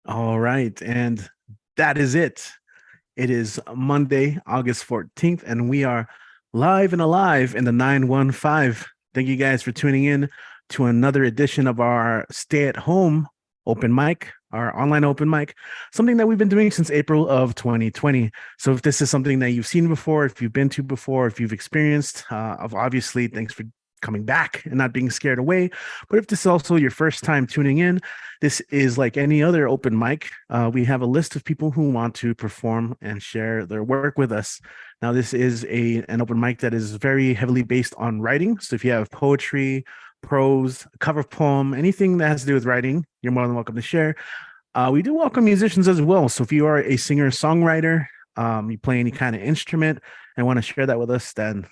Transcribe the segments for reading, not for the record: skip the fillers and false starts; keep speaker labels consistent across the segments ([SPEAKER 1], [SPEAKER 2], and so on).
[SPEAKER 1] All right. And that is it. It is Monday, August 14th, and we are live and alive in the 915. Thank you guys for tuning in to another edition of our stay at home open mic, our online open mic, something that we've been doing since April of 2020. So if this is something that you've seen before, if you've been to before, if you've experienced, obviously, thanks for coming back and not being scared away. But if this is also your first time tuning in, this is like any other open mic. We have a list of people who want to perform and share their work with us. Now, this is an open mic that is very heavily based on writing. So if you have poetry, prose, a cover poem, anything that has to do with writing, you're more than welcome to share. We do welcome musicians as well. So if you are a singer-songwriter, you play any kind of instrument and want to share that with us, then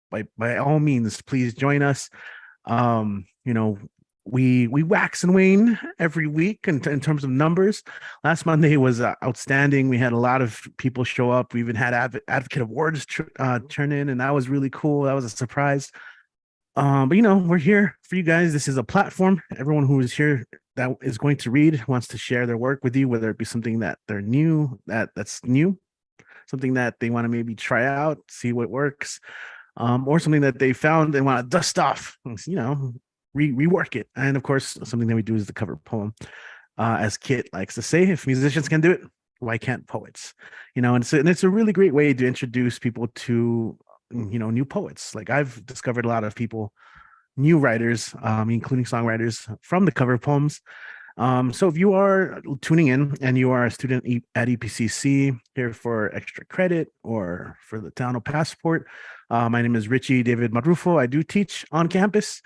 [SPEAKER 1] by all means, please join us. You know, we wax and wane every week in terms of numbers. Last Monday was outstanding. We had a lot of people show up. We even had advocate awards turn in, and that was really cool. That was a surprise. But we're here for you guys. This is a platform. Everyone who is here that is going to read wants to share their work with you, whether it be something that they're new, that's new, something that they want to maybe try out, see what works, or something that they found and want to dust off, rework it. And of course, something that we do is the cover poem. As Kit likes to say, if musicians can do it, why can't poets? And it's a really great way to introduce people to, new poets. Like I've discovered a lot of people, new writers, including songwriters from the cover poems. So if you are tuning in and you are a student at EPCC here for extra credit or for the Tano passport, my name is Richie David Marrufo. I do teach on campus.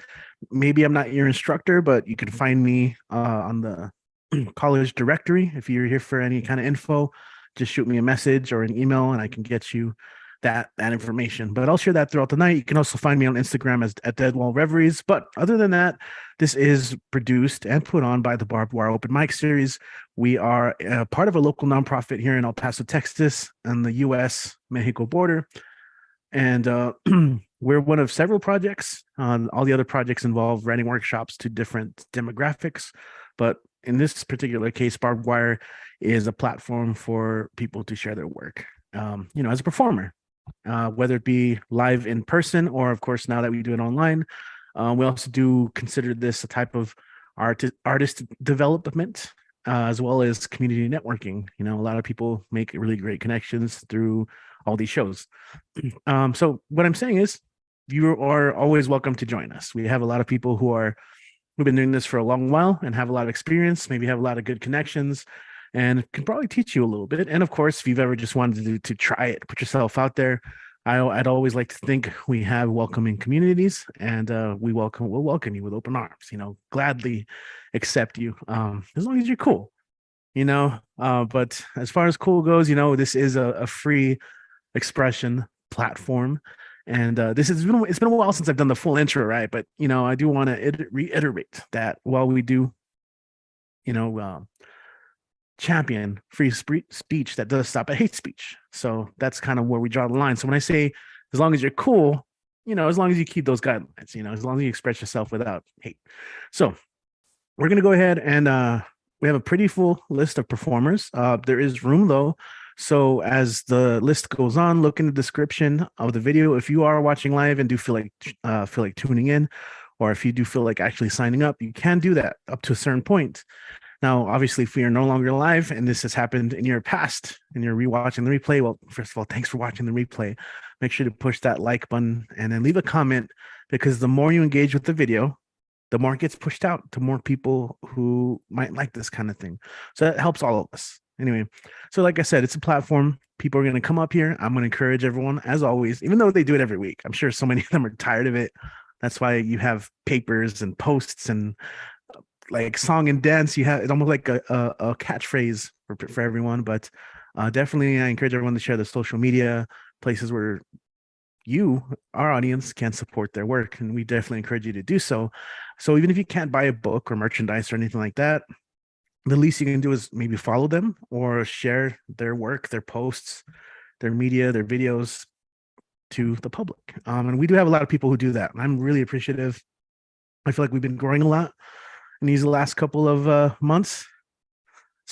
[SPEAKER 1] Maybe I'm not your instructor, but you can find me on the college directory. If you're here for any kind of info, just shoot me a message or an email and I can get you that information. But I'll share that throughout the night. You can also find me on Instagram as at Deadwall Reveries. But other than that, this is produced and put on by the Barbed Wire Open Mic Series. We are part of a local nonprofit here in El Paso, Texas, on the U.S.-Mexico border. And we're one of several projects. All the other projects involve writing workshops to different demographics. But in this particular case, Barbed Wire is a platform for people to share their work, as a performer. Whether it be live in person or, of course, now that we do it online. We also do consider this a type of artist development, as well as community networking. A lot of people make really great connections through all these shows. So what I'm saying is you are always welcome to join us. We have a lot of people who've been doing this for a long while and have a lot of experience, maybe have a lot of good connections, and can probably teach you a little bit. And of course, if you've ever just wanted to try it, put yourself out there, I'd always like to think we have welcoming communities, and we'll welcome you with open arms. Gladly accept you, as long as you're cool. But as far as cool goes, this is a free expression platform, and it's been a while since I've done the full intro, right? But I do want to reiterate that while we do, champion free speech, that does stop at hate speech. So that's kind of where we draw the line. So when I say as long as you're cool, as long as you keep those guidelines, as long as you express yourself without hate. So we're going to go ahead and we have a pretty full list of performers. There is room though. So as the list goes on, look in the description of the video. If you are watching live and do feel like tuning in, or if you do feel like actually signing up, you can do that up to a certain point. Now, obviously, if we are no longer live and this has happened in your past and you're rewatching the replay, well, first of all, thanks for watching the replay. Make sure to push that like button and then leave a comment, because the more you engage with the video, the more it gets pushed out to more people who might like this kind of thing. So that helps all of us. Anyway, so like I said, it's a platform. People are going to come up here. I'm going to encourage everyone, as always, even though they do it every week. I'm sure so many of them are tired of it. That's why you have papers and posts and like song and dance. You have it's almost like a catchphrase for everyone. But definitely I encourage everyone to share the social media places where you, our audience, can support their work, and we definitely encourage you to do so. So even if you can't buy a book or merchandise or anything like that, the least you can do is maybe follow them or share their work, their posts, their media, their videos to the public. And we do have a lot of people who do that, and I'm really appreciative. I feel like we've been growing a lot in these last couple of months.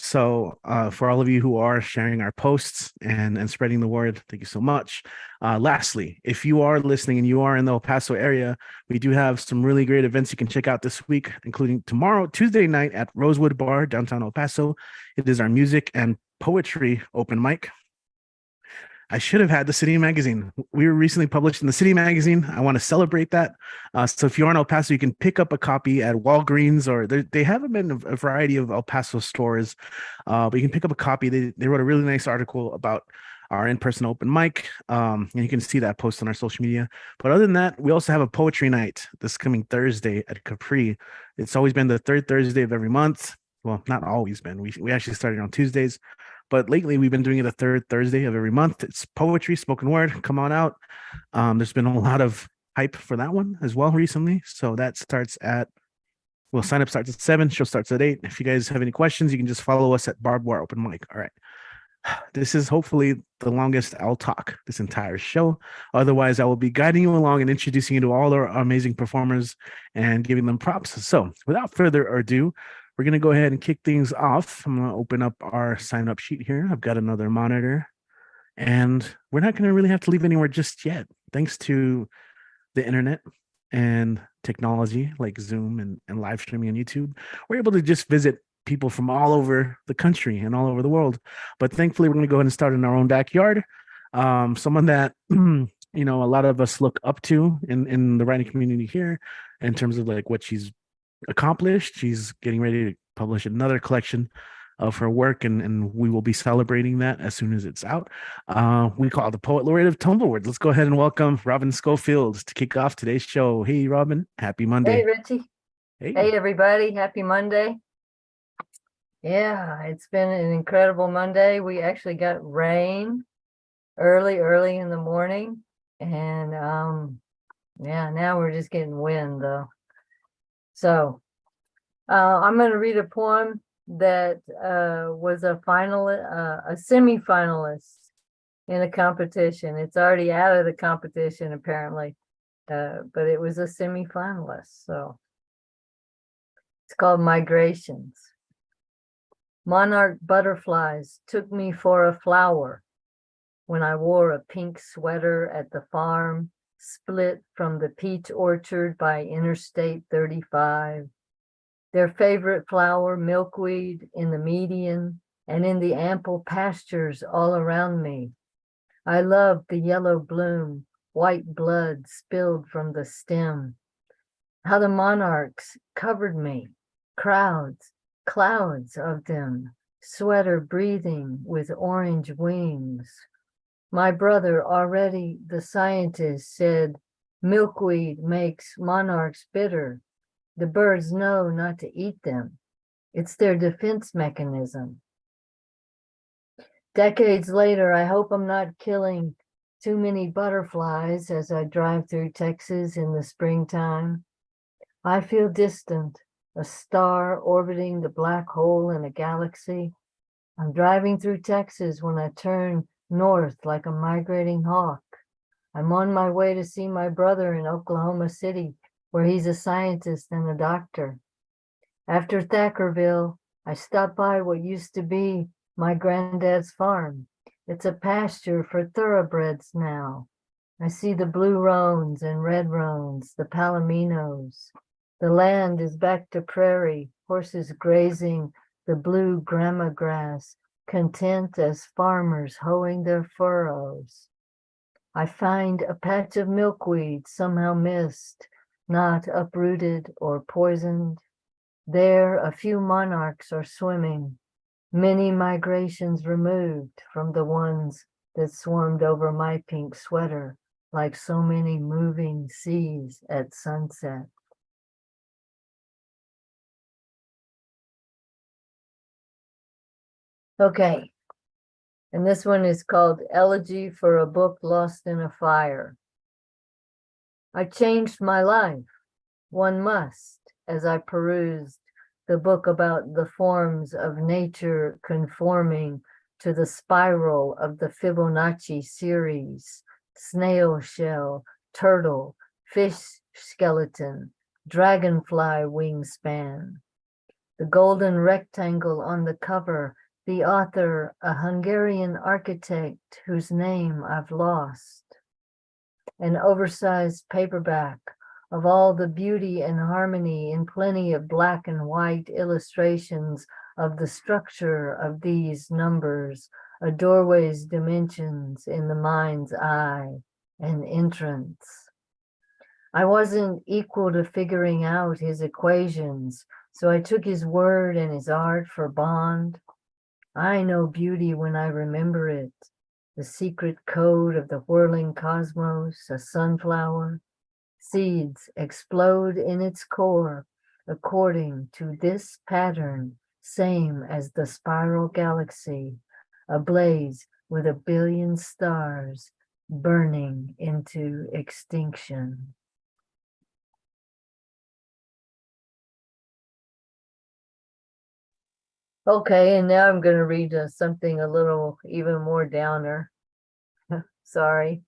[SPEAKER 1] So for all of you who are sharing our posts and spreading the word, thank you so much. Lastly, if you are listening and you are in the El Paso area, we do have some really great events you can check out this week, including tomorrow, Tuesday night at Rosewood Bar, downtown El Paso. It is our music and poetry open mic. I should have had the City Magazine. We were recently published in the City Magazine. I want to celebrate that. So if you're in El Paso, you can pick up a copy at Walgreens, or they have them in a variety of El Paso stores. But you can pick up a copy. They wrote a really nice article about our in-person open mic, and you can see that post on our social media. But other than that, we also have a poetry night this coming Thursday at Capri. It's always been the third Thursday of every month. Well, not always been. We actually started on Tuesdays. But lately, we've been doing it the third Thursday of every month. It's poetry, spoken word. Come on out. There's been a lot of hype for that one as well recently. So that starts sign up starts at 7. Show starts at 8. If you guys have any questions, you can just follow us at Barbed Open Mic. All right. This is hopefully the longest I'll talk this entire show. Otherwise, I will be guiding you along and introducing you to all our amazing performers and giving them props. So without further ado, we're going to go ahead and kick things off. I'm going to open up our sign up sheet here. I've got another monitor, and we're not going to really have to leave anywhere just yet. Thanks to the internet and technology like Zoom and live streaming on YouTube, we're able to just visit people from all over the country and all over the world. But thankfully, we're going to go ahead and start in our own backyard. Someone that, a lot of us look up to in the writing community here in terms of like what she's accomplished. She's getting ready to publish another collection of her work, and we will be celebrating that as soon as it's out. We call the Poet Laureate of Tumbleweed. Let's go ahead and welcome Robin Schofield to kick off today's show. Hey, Robin. Happy Monday.
[SPEAKER 2] Hey, Richie. Hey, everybody. Happy Monday. Yeah, it's been an incredible Monday. We actually got rain early in the morning. And now we're just getting wind though. So I'm going to read a poem that was a semi-finalist in a competition. It's already out of the competition apparently, but it was a semi-finalist. So it's called Migrations. Monarch butterflies took me for a flower when I wore a pink sweater at the farm, split from the peach orchard by Interstate 35. Their favorite flower, milkweed, in the median and in the ample pastures all around me. I loved the yellow bloom, white blood spilled from the stem. How the monarchs covered me, clouds of them, sweater breathing with orange wings. My brother, already the scientist, said milkweed makes monarchs bitter. The birds know not to eat them. It's their defense mechanism. Decades later, I hope I'm not killing too many butterflies as I drive through Texas in the springtime. I feel distant, a star orbiting the black hole in a galaxy. I'm driving through Texas when I turn north like a migrating hawk. I'm on my way to see my brother in Oklahoma City, where he's a scientist and a doctor. After Thackerville, I stopped by what used to be my granddad's farm. It's a pasture for thoroughbreds now. I see the blue roans and red roans, the palominos. The land is back to prairie, horses grazing the blue grama grass, content as farmers hoeing their furrows. I find a patch of milkweed somehow missed, not uprooted or poisoned. There a few monarchs are swimming, many migrations removed from the ones that swarmed over my pink sweater like so many moving seas at sunset. Okay, and this one is called Elegy for a Book Lost in a Fire. I changed my life, one must, as I perused the book about the forms of nature conforming to the spiral of the Fibonacci series, snail shell, turtle, fish skeleton, dragonfly wingspan. The golden rectangle on the cover, the author, a Hungarian architect whose name I've lost. An oversized paperback of all the beauty and harmony in plenty of black and white illustrations of the structure of these numbers, a doorway's dimensions in the mind's eye, an entrance. I wasn't equal to figuring out his equations, so I took his word and his art for bond. I know beauty when I remember it, the secret code of the whirling cosmos, a sunflower. Seeds explode in its core according to this pattern, same as the spiral galaxy, ablaze with a billion stars burning into extinction. Okay, and now I'm going to read something a little even more downer. Sorry,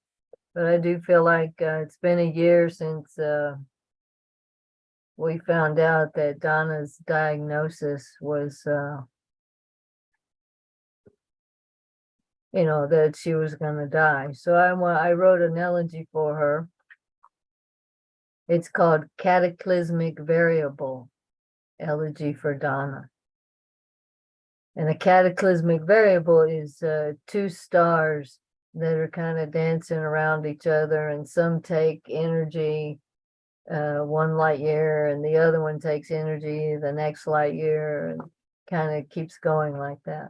[SPEAKER 2] but I do feel like it's been a year since we found out that Donna's diagnosis was, that she was going to die. So I wrote an elegy for her. It's called Cataclysmic Variable, Elegy for Donna. And a cataclysmic variable is two stars that are kind of dancing around each other, and some take energy, one light year, and the other one takes energy the next light year, and kind of keeps going like that.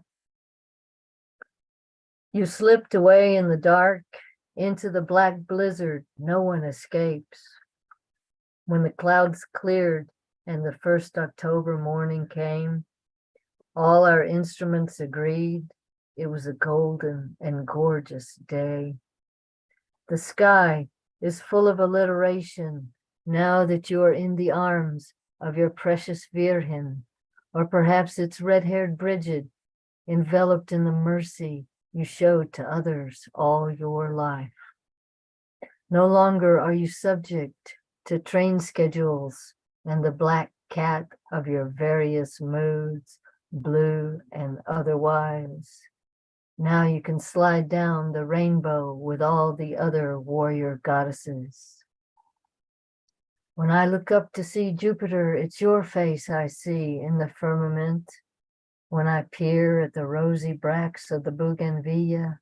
[SPEAKER 2] You slipped away in the dark into the black blizzard. No one escapes. When the clouds cleared and the first October morning came, all our instruments agreed it was a golden and gorgeous day. The sky is full of alliteration now that you are in the arms of your precious Virgin, or perhaps it's red-haired Bridget, enveloped in the mercy you showed to others all your life. No longer are you subject to train schedules and the black cat of your various moods, blue and otherwise. Now you can slide down the rainbow with all the other warrior goddesses. When I look up to see Jupiter, it's your face I see in the firmament. When I peer at the rosy bracts of the bougainvillea,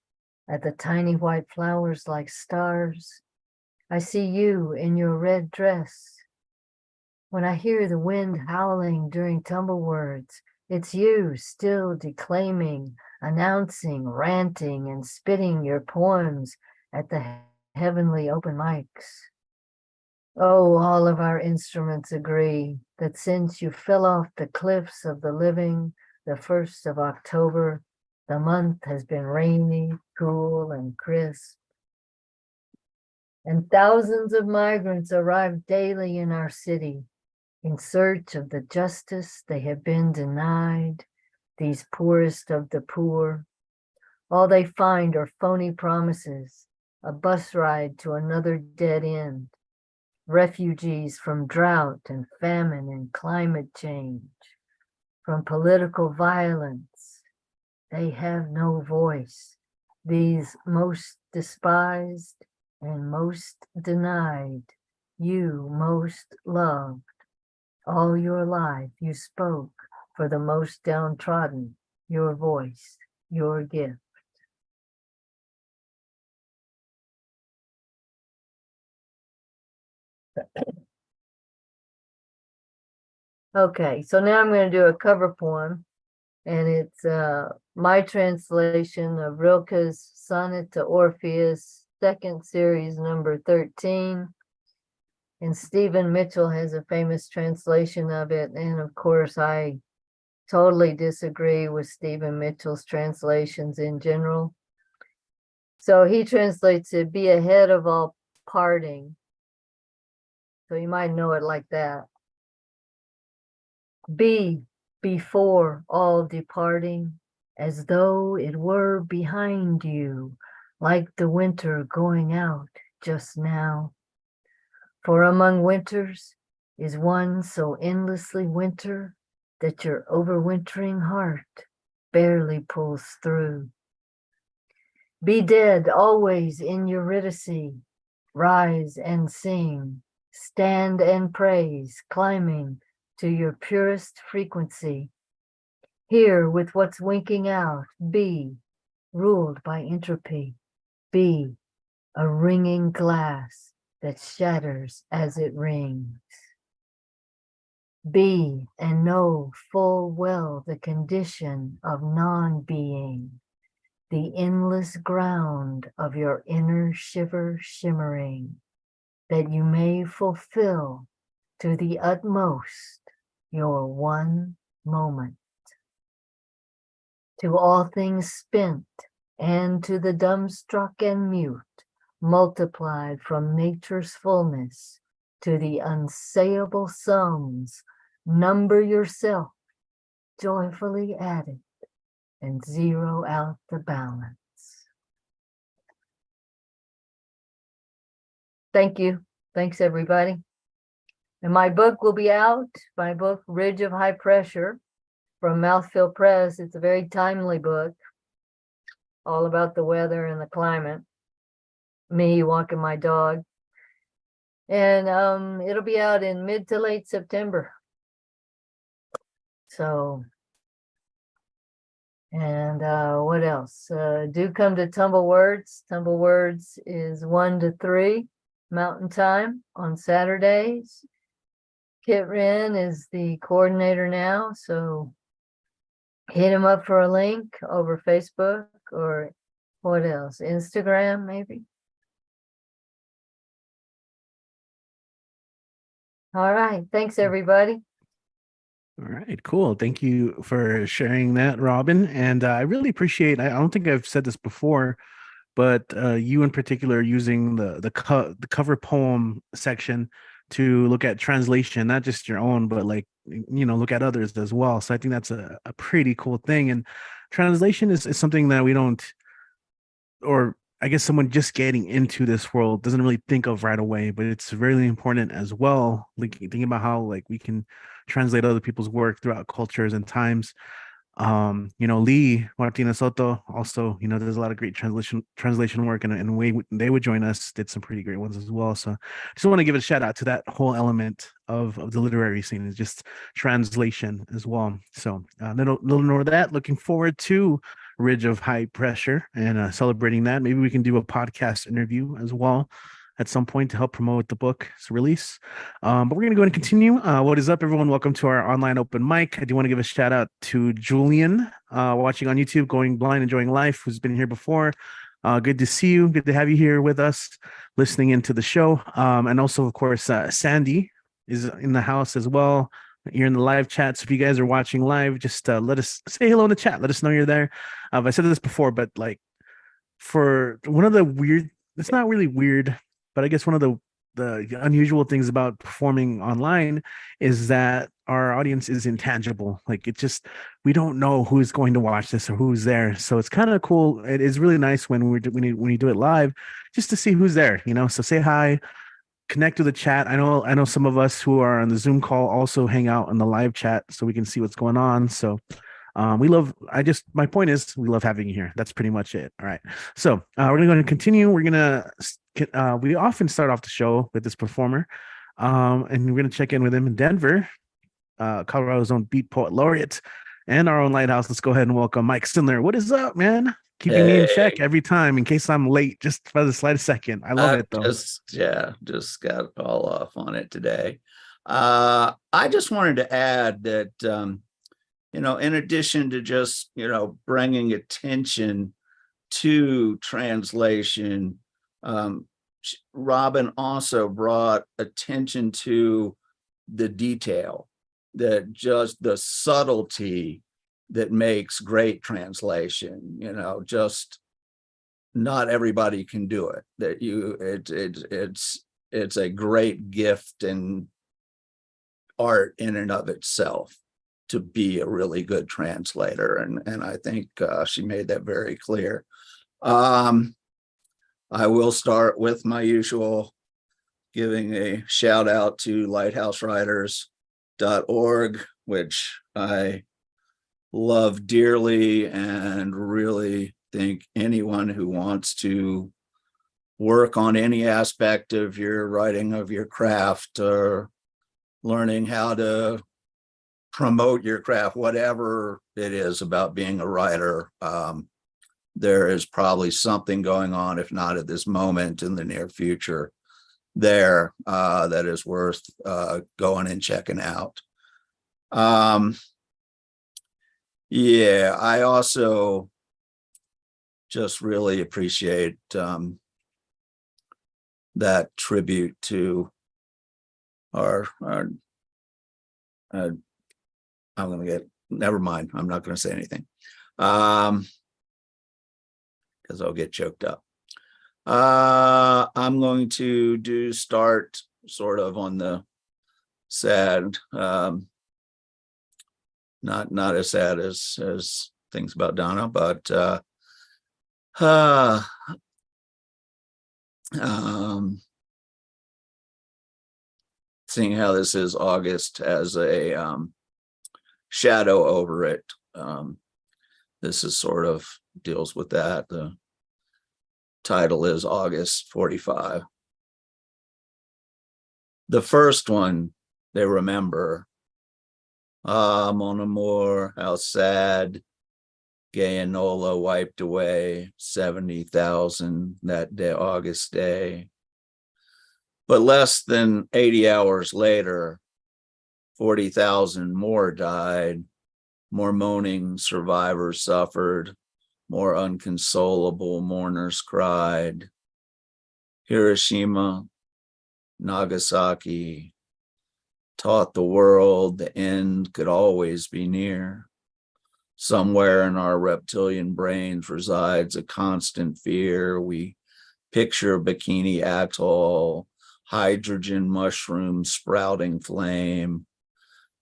[SPEAKER 2] at the tiny white flowers like stars, I see you in your red dress. When I hear the wind howling during tumblewords, it's you still declaiming, announcing, ranting, and spitting your poems at the heavenly open mics. Oh, all of our instruments agree that since you fell off the cliffs of the living, the 1st of October, the month has been rainy, cool, and crisp. And thousands of migrants arrive daily in our city in search of the justice they have been denied, these poorest of the poor. All they find are phony promises, a bus ride to another dead end, refugees from drought and famine and climate change, from political violence. They have no voice, these most despised and most denied, you most loved. All your life you spoke for the most downtrodden, your voice, your gift. Okay, so now I'm going to do a cover poem, and it's my translation of Rilke's Sonnet to Orpheus, second series, number 13. And Stephen Mitchell has a famous translation of it. And of course, I totally disagree with Stephen Mitchell's translations in general. So he translates it, be ahead of all parting. So you might know it like that. Be before all departing, as though it were behind you, like the winter going out just now. For among winters is one so endlessly winter that your overwintering heart barely pulls through. Be dead always in Eurydice, rise and sing, stand and praise, climbing to your purest frequency. Here with what's winking out, be ruled by entropy, be a ringing glass that shatters as it rings. Be and know full well the condition of non-being, the endless ground of your inner shiver shimmering, that you may fulfill to the utmost your one moment. To all things spent, and to the dumbstruck and mute, multiplied from nature's fullness to the unsayable sums, number yourself, joyfully added, and zero out the balance. Thank you. Thanks, everybody. And my book will be out, my book, Ridge of High Pressure, from Mouthfeel Press. It's a very timely book, all about the weather and the climate. Me walking my dog. And it'll be out in mid to late September. So, and what else? Do come to Tumble Words. Tumble Words is 1 to 3 Mountain Time on Saturdays. Kit Wren is the coordinator now, so hit him up for a link over Facebook or what else? Instagram, maybe. All right. Thanks, everybody.
[SPEAKER 1] All right, cool. Thank you for sharing that, Robin. And I really appreciate, I don't think I've said this before, but you in particular using the cover poem section to look at translation, not just your own, but like, look at others as well. So I think that's a pretty cool thing. And translation is something that we don't, or I guess someone just getting into this world doesn't really think of right away, but it's really important as well. Like thinking about how like we can translate other people's work throughout cultures and times. Lee Martina Soto also, there's a lot of great translation work, and way they would join us, did some pretty great ones as well. So just want to give a shout out to that whole element of the literary scene, is just translation as well. So little more of that. Looking forward to Ridge of High Pressure and celebrating that. Maybe we can do a podcast interview as well at some point to help promote the book's release. But we're going to go and continue. What is up, everyone? Welcome to our online open mic. I do want to give a shout out to Julian watching on YouTube, Going Blind, Enjoying Life, who's been here before. Good to see you. Good to have you here with us, listening into the show. And also, of course, Sandy is in the house as well. You're in the live chat. So if you guys are watching live, just let us say hello in the chat. Let us know you're there. I said this before, but like for one of the weird, it's not really weird, but I guess one of the unusual things about performing online is that our audience is intangible. Like it just, we don't know who's going to watch this or who's there. So it's kind of cool. It is really nice when you do it live, just to see who's there, So say hi, connect with the chat. I know some of us who are on the Zoom call also hang out in the live chat so we can see what's going on. So my point is we love having you here. That's pretty much it. All right. So we're going to continue. We often start off the show with this performer, and we're going to check in with him in Denver, Colorado's own Beat Poet Laureate and our own Lighthouse. Let's go ahead and welcome Mike Sindler. What is up, man? Keeping me in check every time in case I'm late, just for the slightest second. I love it though.
[SPEAKER 3] Just got all off on it today. I just wanted to add that, in addition to just, bringing attention to translation, Robin also brought attention to the detail, that just the subtlety that makes great translation. Just not everybody can do it. It's a great gift and art in and of itself to be a really good translator, and I think she made that very clear. I will start with my usual, giving a shout out to lighthousewriters.org, which I love dearly, and really think anyone who wants to work on any aspect of your writing, of your craft, or learning how to promote your craft, whatever it is about being a writer, there is probably something going on, if not at this moment, in the near future there, that is worth going and checking out. Yeah, I also just really appreciate that tribute to our I'm gonna get, never mind, I'm not gonna say anything because I'll get choked up. I'm going to start sort of on the sad, not as sad as things about Donna, but seeing how this is August as a shadow over it. This is sort of deals with that. The title is August 45. The first one, they remember. Ah, mon amour, how sad. Gay Enola wiped away 70,000 that day, August day. But less than 80 hours later, 40,000 more died. More moaning survivors suffered. More unconsolable mourners cried. Hiroshima, Nagasaki taught the world the end could always be near. Somewhere in our reptilian brains resides a constant fear. We picture Bikini Atoll, hydrogen mushroom sprouting flame.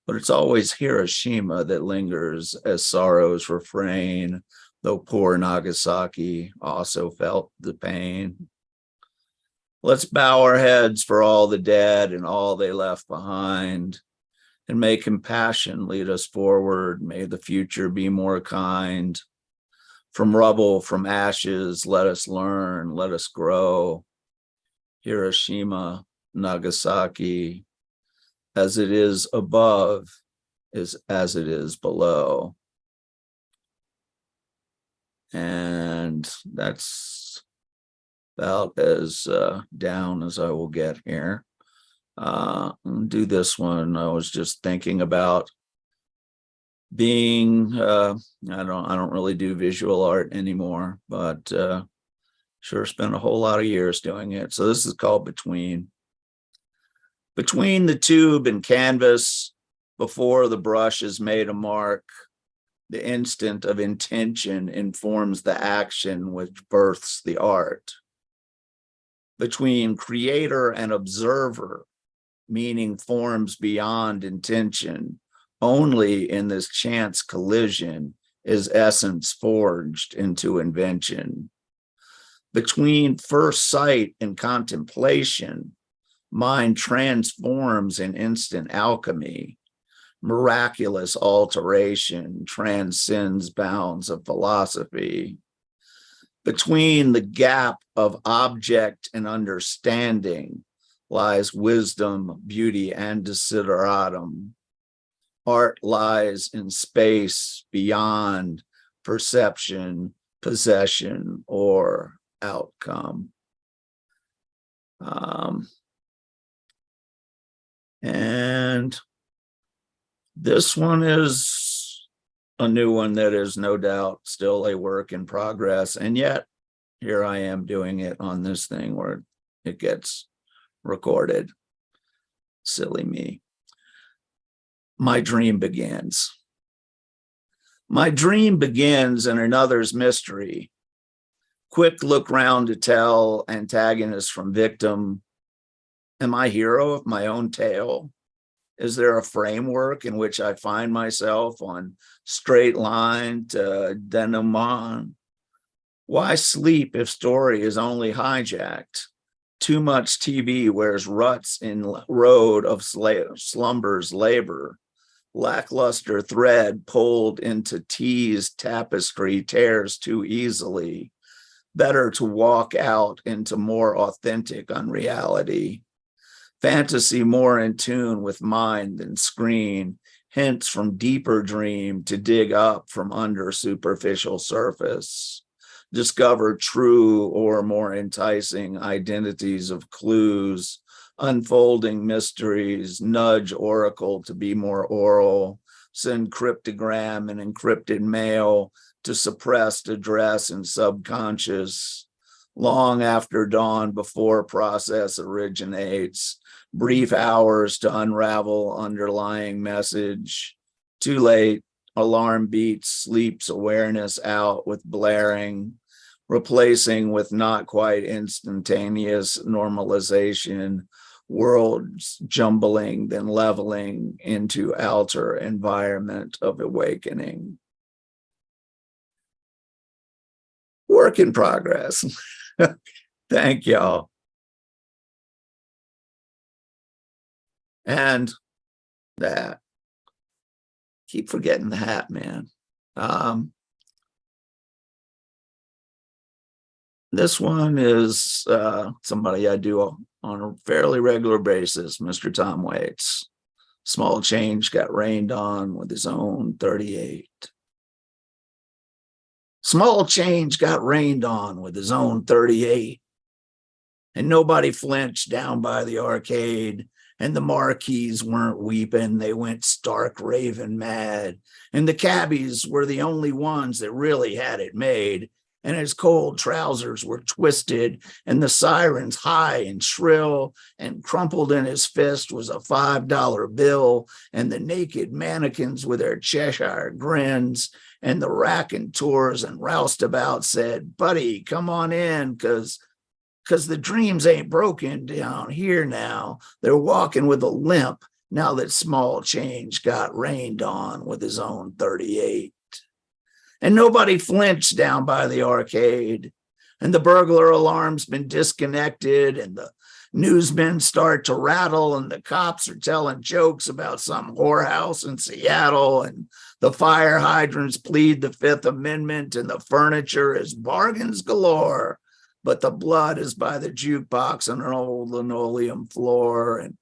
[SPEAKER 3] But it's always Hiroshima that lingers as sorrows refrain, though poor Nagasaki also felt the pain. Let's bow our heads for all the dead and all they left behind, and may compassion lead us forward. May the future be more kind. From rubble, from ashes, let us learn, let us grow. Hiroshima, Nagasaki, as it is above is as it is below. And that's about as down as I will get here. Do this one. I was just thinking about being I don't really do visual art anymore, but sure spent a whole lot of years doing it. So this is called Between. Between the tube and canvas, before the brush has made a mark, the instant of intention informs the action which births the art. Between creator and observer, meaning forms beyond intention. Only in this chance collision is essence forged into invention. Between first sight and contemplation, mind transforms in instant alchemy. Miraculous alteration transcends bounds of philosophy. Between the gap of object and understanding lies wisdom, beauty, and desideratum. Art lies in space beyond perception, possession, or outcome. And this one is a new one that is no doubt still a work in progress. And yet here I am doing it on this thing where it gets recorded. Silly me. My dream begins. My dream begins in another's mystery. Quick look round to tell antagonist from victim. Am I hero of my own tale? Is there a framework in which I find myself on straight line to denouement? Why sleep if story is only hijacked? Too much TV wears ruts in road of slumbers labor. Lackluster thread pulled into teased tapestry tears too easily. Better to walk out into more authentic unreality. Fantasy more in tune with mind than screen, hints from deeper dream to dig up from under superficial surface. Discover true or more enticing identities of clues, unfolding mysteries, nudge oracle to be more oral, send cryptogram and encrypted mail to suppressed address and subconscious, long after dawn before process originates, brief hours to unravel underlying message, too late, alarm beats, sleeps awareness out with blaring, replacing with not quite instantaneous normalization, worlds jumbling, then leveling into outer environment of awakening. Work in progress. Thank y'all. And that, keep forgetting the hat, man. This one is somebody I do on a fairly regular basis, Mr. Tom Waits. Small change got rained on with his own 38. Small change got rained on with his own 38. And nobody flinched down by the arcade. And the marquees weren't weeping. They went stark raving mad. And the cabbies were the only ones that really had it made. And his cold trousers were twisted, and the sirens high and shrill, and crumpled in his fist was a $5 bill, and the naked mannequins with their Cheshire grins, and the raconteurs and roustabouts said, buddy, come on in, because the dreams ain't broken down here now. They're walking with a limp now that small change got rained on with his own 38. And nobody flinched down by the arcade. And the burglar alarm's been disconnected, and the newsmen start to rattle, and the cops are telling jokes about some whorehouse in Seattle, and the fire hydrants plead the Fifth Amendment, and the furniture is bargains galore. But the blood is by the jukebox on an old linoleum floor. And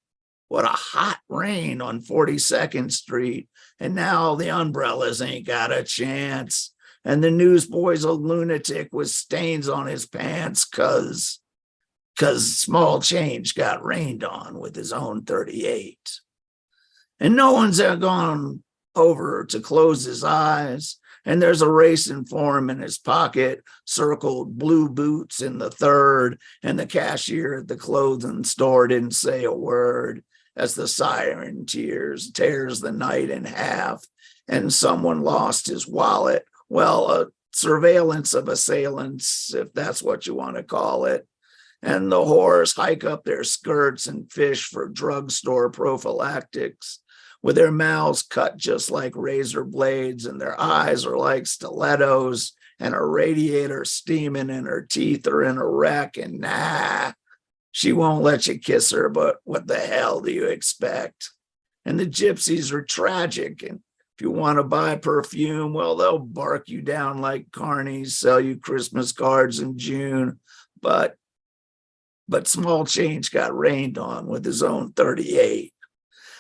[SPEAKER 3] what a hot rain on 42nd Street. And now the umbrellas ain't got a chance. And the newsboy's a lunatic with stains on his pants cause small change got rained on with his own 38. And no one's gone over to close his eyes. And there's a racing form in his pocket, circled blue boots in the third. And the cashier at the clothing store didn't say a word as the siren tears the night in half. And someone lost his wallet. Well, a surveillance of assailants, if that's what you want to call it. And the whores hike up their skirts and fish for drugstore prophylactics, with their mouths cut just like razor blades, and their eyes are like stilettos, and a radiator steaming, and her teeth are in a wreck. And nah, she won't let you kiss her, but what the hell do you expect? And the gypsies are tragic. And if you want to buy perfume, well, they'll bark you down like carnies, sell you Christmas cards in June. But small change got rained on with his own 38.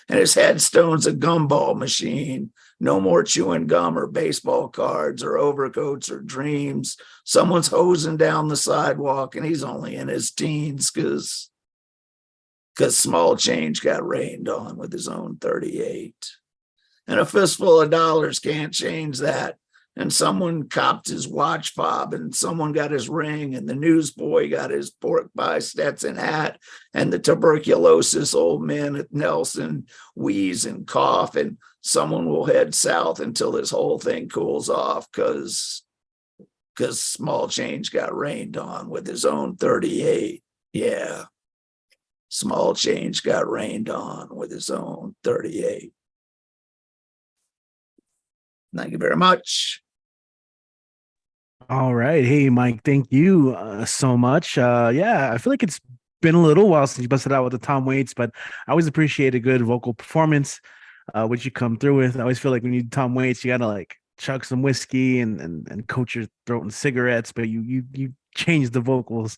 [SPEAKER 3] And his headstone's a gumball machine. No more chewing gum or baseball cards or overcoats or dreams. Someone's hosing down the sidewalk, and he's only in his teens because small change got rained on with his own 38. And a fistful of dollars can't change that. And someone copped his watch fob, and someone got his ring, and the newsboy got his pork pie Stetson hat, and the tuberculosis old man at Nelson wheeze and cough, and someone will head south until this whole thing cools off because small change got rained on with his own 38. Yeah, small change got rained on with his own 38. Thank you very much.
[SPEAKER 1] All right. Hey, Mike, thank you so much. Yeah, I feel like it's been a little while since you busted out with the Tom Waits, but I always appreciate a good vocal performance. what you come through with. I always feel like when you do Tom Waits, you gotta like chug some whiskey and coat your throat in cigarettes, but you change the vocals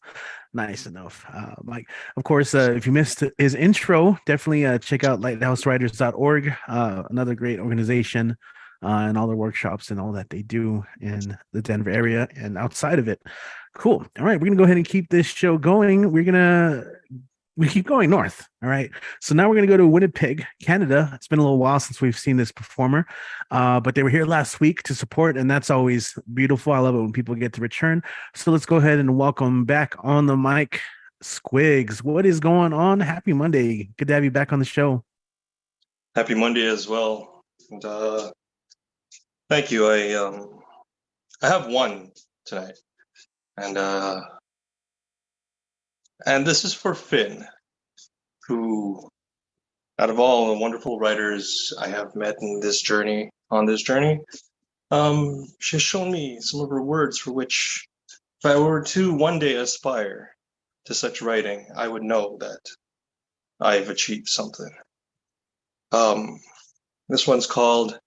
[SPEAKER 1] nice enough. Like, of course, if you missed his intro, definitely check out lighthousewriters.org, another great organization, and all the workshops and all that they do in the Denver area and outside of it. Cool. All right, we're gonna go ahead and keep this show going. We keep going north. All right. So now we're going to go to Winnipeg, Canada. It's been a little while since we've seen this performer, but they were here last week to support, and that's always beautiful. I love it when people get to return. So let's go ahead and welcome back on the mic, Squigs. What is going on? Happy Monday. Good to have you back on the show.
[SPEAKER 4] Happy Monday as well. And, thank you. I have one tonight, and this is for Finn, who, out of all the wonderful writers I have met on this journey, she has shown me some of her words for which, if I were to one day aspire to such writing, I would know that I've achieved something. This one's called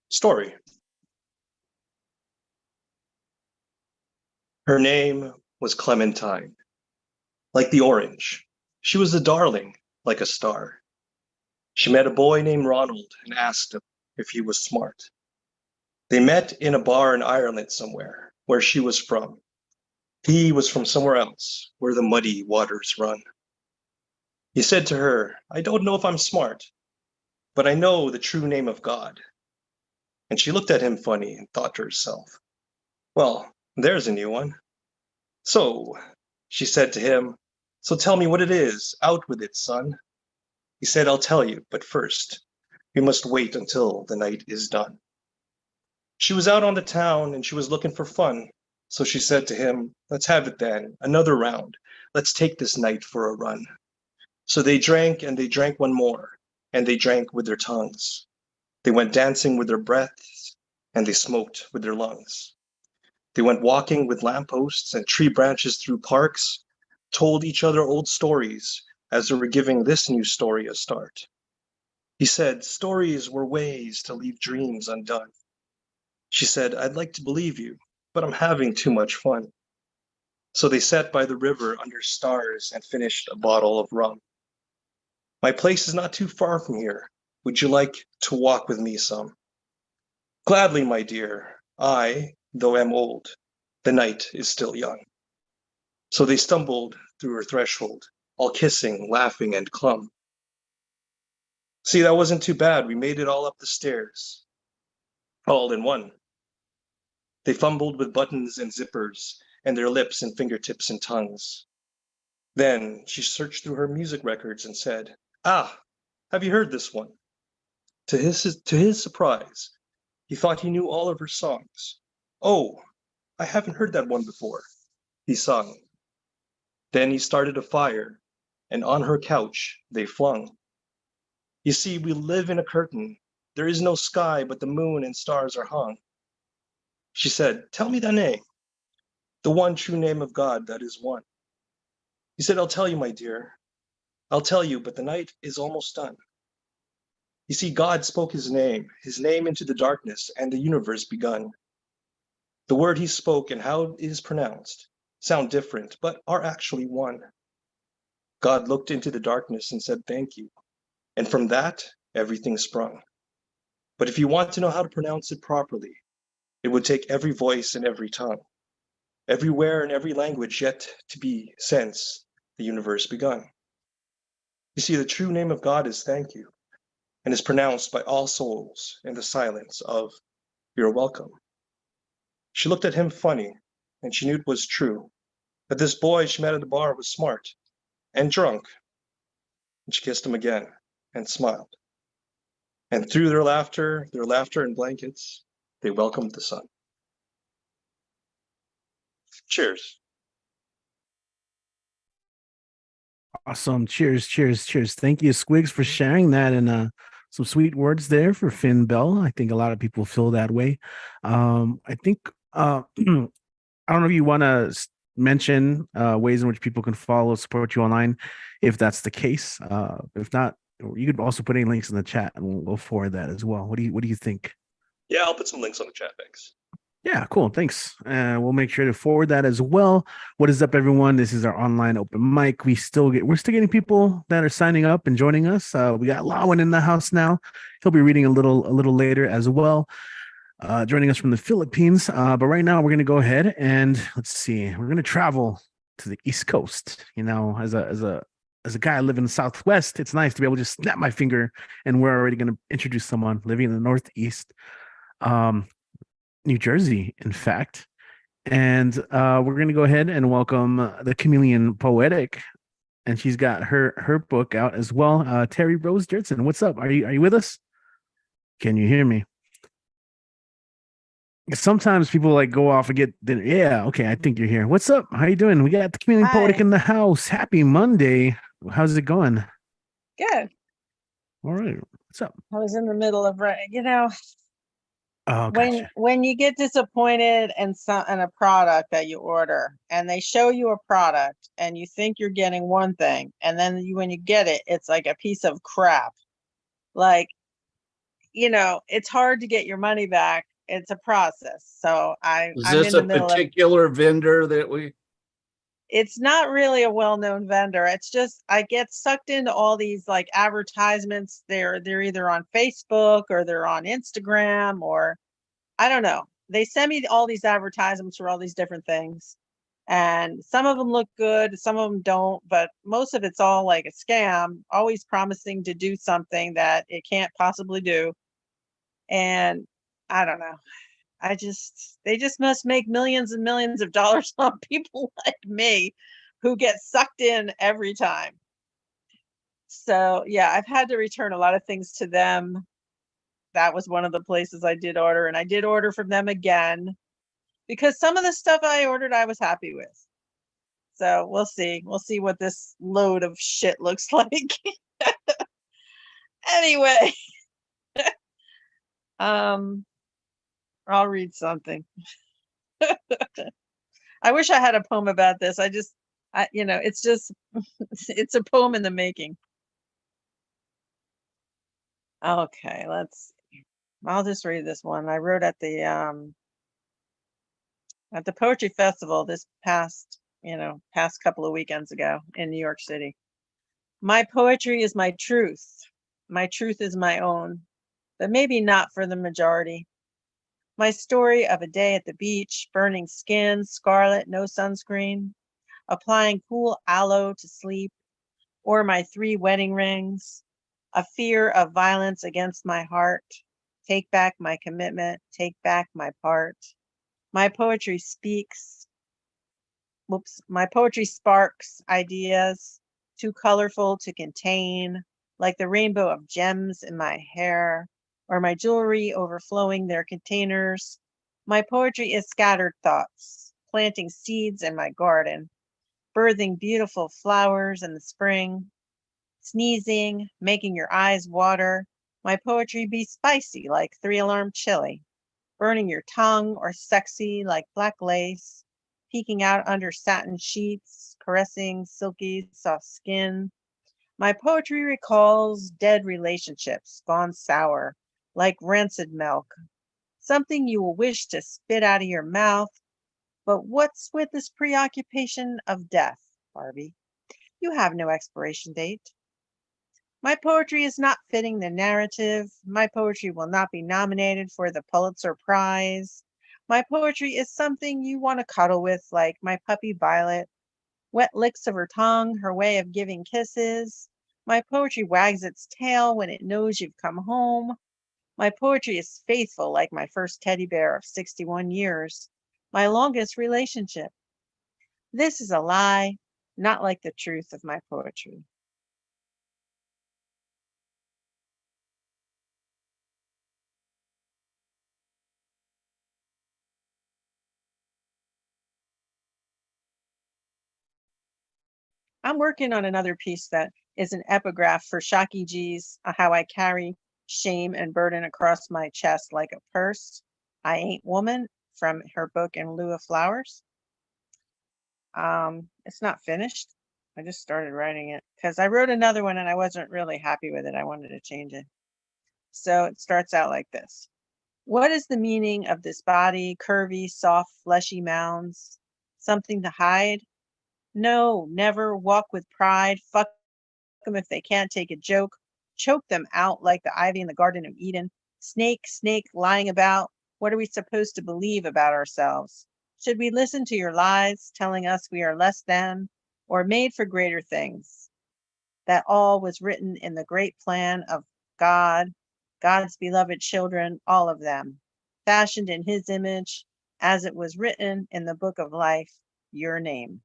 [SPEAKER 4] Story. Her name was Clementine. Like the orange, she was a darling, like a star. She met a boy named Ronald and asked him if he was smart. They met in a bar in Ireland somewhere, where she was from. He was from somewhere else, where the muddy waters run. He said to her, "I don't know if I'm smart, but I know the true name of God." And she looked at him funny and thought to herself, "Well, there's a new one." "So," she said to him, "so tell me what it is. Out with it, son." He said, "I'll tell you, but first, we must wait until the night is done." She was out on the town and she was looking for fun. So she said to him, "Let's have it then, another round. Let's take this night for a run." So they drank and they drank one more, and they drank with their tongues. They went dancing with their breaths, and they smoked with their lungs. They went walking with lampposts and tree branches through parks, told each other old stories as they were giving this new story a start. He said, "Stories were ways to leave dreams undone." She said, "I'd like to believe you, but I'm having too much fun." So they sat by the river under stars and finished a bottle of rum. "My place is not too far from here. Would you like to walk with me some?" "Gladly, my dear. I, though am old, the night is still young." So they stumbled through her threshold, all kissing, laughing, and clum. "See, that wasn't too bad. We made it all up the stairs, all in one." They fumbled with buttons and zippers, and their lips and fingertips and tongues. Then she searched through her music records and said, "Ah, have you heard this one?" To his surprise, he thought he knew all of her songs. "Oh, I haven't heard that one before," he sung. Then he started a fire, and on her couch they flung. "You see, we live in a curtain. There is no sky, but the moon and stars are hung." She said, "Tell me the name, the one true name of God that is one." He said, "I'll tell you, my dear. I'll tell you, but the night is almost done. You see, God spoke his name into the darkness, and the universe begun. The word he spoke and how it is pronounced sound different, but are actually one. God looked into the darkness and said, 'Thank you.' And from that, everything sprung. But if you want to know how to pronounce it properly, it would take every voice and every tongue, everywhere in every language yet to be since the universe begun. You see, the true name of God is thank you, and is pronounced by all souls in the silence of you're welcome." She looked at him funny, and she knew it was true, that this boy she met at the bar was smart and drunk. And she kissed him again and smiled. And through their laughter and blankets, they welcomed the sun. Cheers.
[SPEAKER 1] Awesome. Cheers, cheers, cheers. Thank you, Squigs, for sharing that and some sweet words there for Finn Bell. I think a lot of people feel that way. I think I don't know if you want to mention ways in which people can follow, support you online, if that's the case. If not, you could also put any links in the chat, and we'll forward that as well. What do you think?
[SPEAKER 4] Yeah, I'll put some links on the chat. Thanks.
[SPEAKER 1] Yeah, cool. Thanks. We'll make sure to forward that as well. What is up, everyone? This is our online open mic. We're still getting people that are signing up and joining us. We got Lawan in the house now. He'll be reading a little later as well. Joining us from the Philippines. But right now we're gonna go ahead and let's see. We're gonna travel to the East Coast. You know, as a guy living in the Southwest, it's nice to be able to just snap my finger and we're already gonna introduce someone living in the Northeast. New Jersey, in fact. And we're going to go ahead and welcome the Chameleon Poetic. And she's got her book out as well. Terry Rose Dirtson, what's up? Are you with us? Can you hear me? Sometimes people like go off and get yeah, okay, I think you're here. What's up? How you doing? We got the Chameleon Poetic in the house. Happy Monday. How's it going?
[SPEAKER 5] Good.
[SPEAKER 1] All right. What's up?
[SPEAKER 5] I was in the middle of,
[SPEAKER 1] Oh, gotcha.
[SPEAKER 5] when you get disappointed in a product that you order and they show you a product and you think you're getting one thing, and then when you get it, it's like a piece of crap. Like, it's hard to get your money back. It's a process. So I'm
[SPEAKER 3] this
[SPEAKER 5] in the
[SPEAKER 3] a
[SPEAKER 5] middle
[SPEAKER 3] particular vendor that we?
[SPEAKER 5] It's not really a well-known vendor. It's just I get sucked into all these like advertisements. They're either on Facebook or they're on Instagram, or I don't know. They send me all these advertisements for all these different things. And some of them look good, some of them don't, but most of it's all like a scam, always promising to do something that it can't possibly do. And I don't know. They just must make millions and millions of dollars on people like me who get sucked in every time. So yeah, I've had to return a lot of things to them. That was one of the places I did order, and I did order from them again because some of the stuff I ordered, I was happy with. So we'll see what this load of shit looks like. Anyway, I'll read something. I wish I had a poem about this. It's just, it's a poem in the making. Okay, I'll just read this one. I wrote at the Poetry Festival this past couple of weekends ago in New York City. My poetry is my truth. My truth is my own, but maybe not for the majority. My story of a day at the beach, burning skin, scarlet, no sunscreen, applying cool aloe to sleep, or my 3 wedding rings, a fear of violence against my heart. Take back my commitment, take back my part. My poetry my poetry sparks ideas, too colorful to contain, like the rainbow of gems in my hair, or my jewelry overflowing their containers. My poetry is scattered thoughts, planting seeds in my garden, birthing beautiful flowers in the spring, sneezing, making your eyes water. My poetry be spicy like 3-alarm chili, burning your tongue, or sexy like black lace, peeking out under satin sheets, caressing silky soft skin. My poetry recalls dead relationships gone sour, like rancid milk, something you will wish to spit out of your mouth. But what's with this preoccupation of death, Barbie? You have no expiration date. My poetry is not fitting the narrative. My poetry will not be nominated for the Pulitzer Prize. My poetry is something you want to cuddle with, like my puppy Violet. Wet licks of her tongue, her way of giving kisses. My poetry wags its tail when it knows you've come home. My poetry is faithful like my first teddy bear of 61 years, my longest relationship. This is a lie, not like the truth of my poetry. I'm working on another piece that is an epigraph for Shaki G's How I Carry Shame and Burden Across My Chest Like a Purse. I Ain't Woman, from her book In Lieu of Flowers. It's not finished. I just started writing it because I wrote another one and I wasn't really happy with it. I wanted to change it. So it starts out like this. What is the meaning of this body, curvy, soft, fleshy mounds? Something to hide? No, never. Walk with pride. Fuck them if they can't take a joke. Choke them out like the ivy in the Garden of Eden. Snake, snake, lying about. What are we supposed to believe about ourselves? Should we listen to your lies, telling us we are less than or made for greater things? That all was written in the great plan of God, God's beloved children, all of them, fashioned in his image, as it was written in the book of life, your name.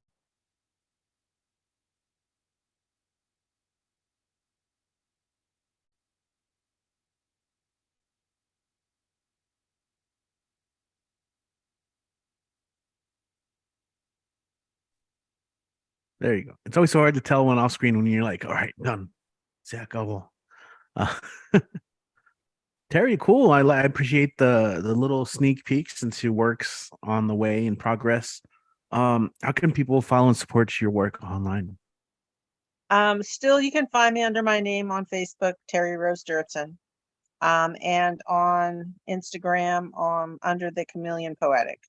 [SPEAKER 1] There you go. It's always so hard to tell when off screen when you're like, all right, done. Zach, uh, Terry, cool. I appreciate the little sneak peeks into works on the way in progress. How can people follow and support your work online?
[SPEAKER 5] Still, you can find me under my name on Facebook, Terry Rose Dirtson, and on Instagram under the Chameleon Poetic.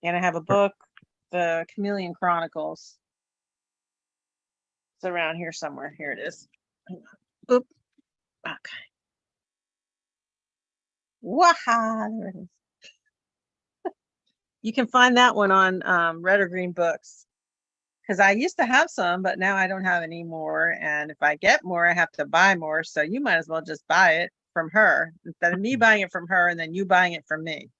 [SPEAKER 5] And I have a book, the Chameleon Chronicles. It's around here somewhere. Here it is. Oop. Okay. Waha. There it is. You can find that one on Red or Green Books. Because I used to have some, but now I don't have any more. And if I get more, I have to buy more. So you might as well just buy it from her instead of me buying it from her and then you buying it from me.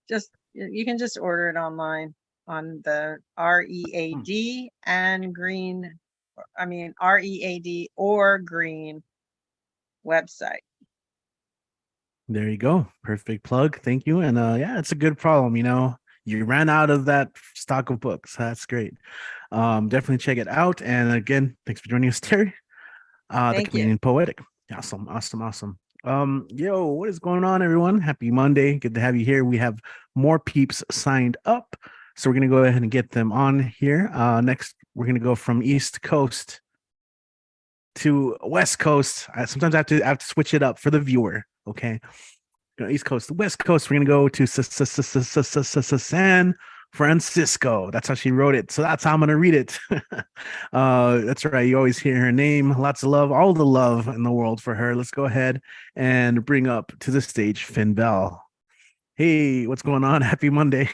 [SPEAKER 5] Just you can just order it online on the READ and Green. I mean READ or Green website.
[SPEAKER 1] There you go. Perfect plug. Thank you. And yeah, it's a good problem. You know, you ran out of that stock of books. That's great. Definitely check it out. And again, thanks for joining us, Terry. The
[SPEAKER 5] Thank you.
[SPEAKER 1] Chameleon Poetic. Awesome. Yo, what is going on, everyone? Happy Monday. Good to have you here. We have more peeps signed up. So we're gonna go ahead and get them on here. Next, we're gonna go from East Coast to West Coast. Sometimes I have to switch it up for the viewer. Okay. East Coast to West Coast. We're gonna go to San Francisco. That's how she wrote it. So that's how I'm gonna read it. That's right. You always hear her name. Lots of love, all the love in the world for her. Let's go ahead and bring up to the stage Finn Bell. Hey, what's going on? Happy Monday.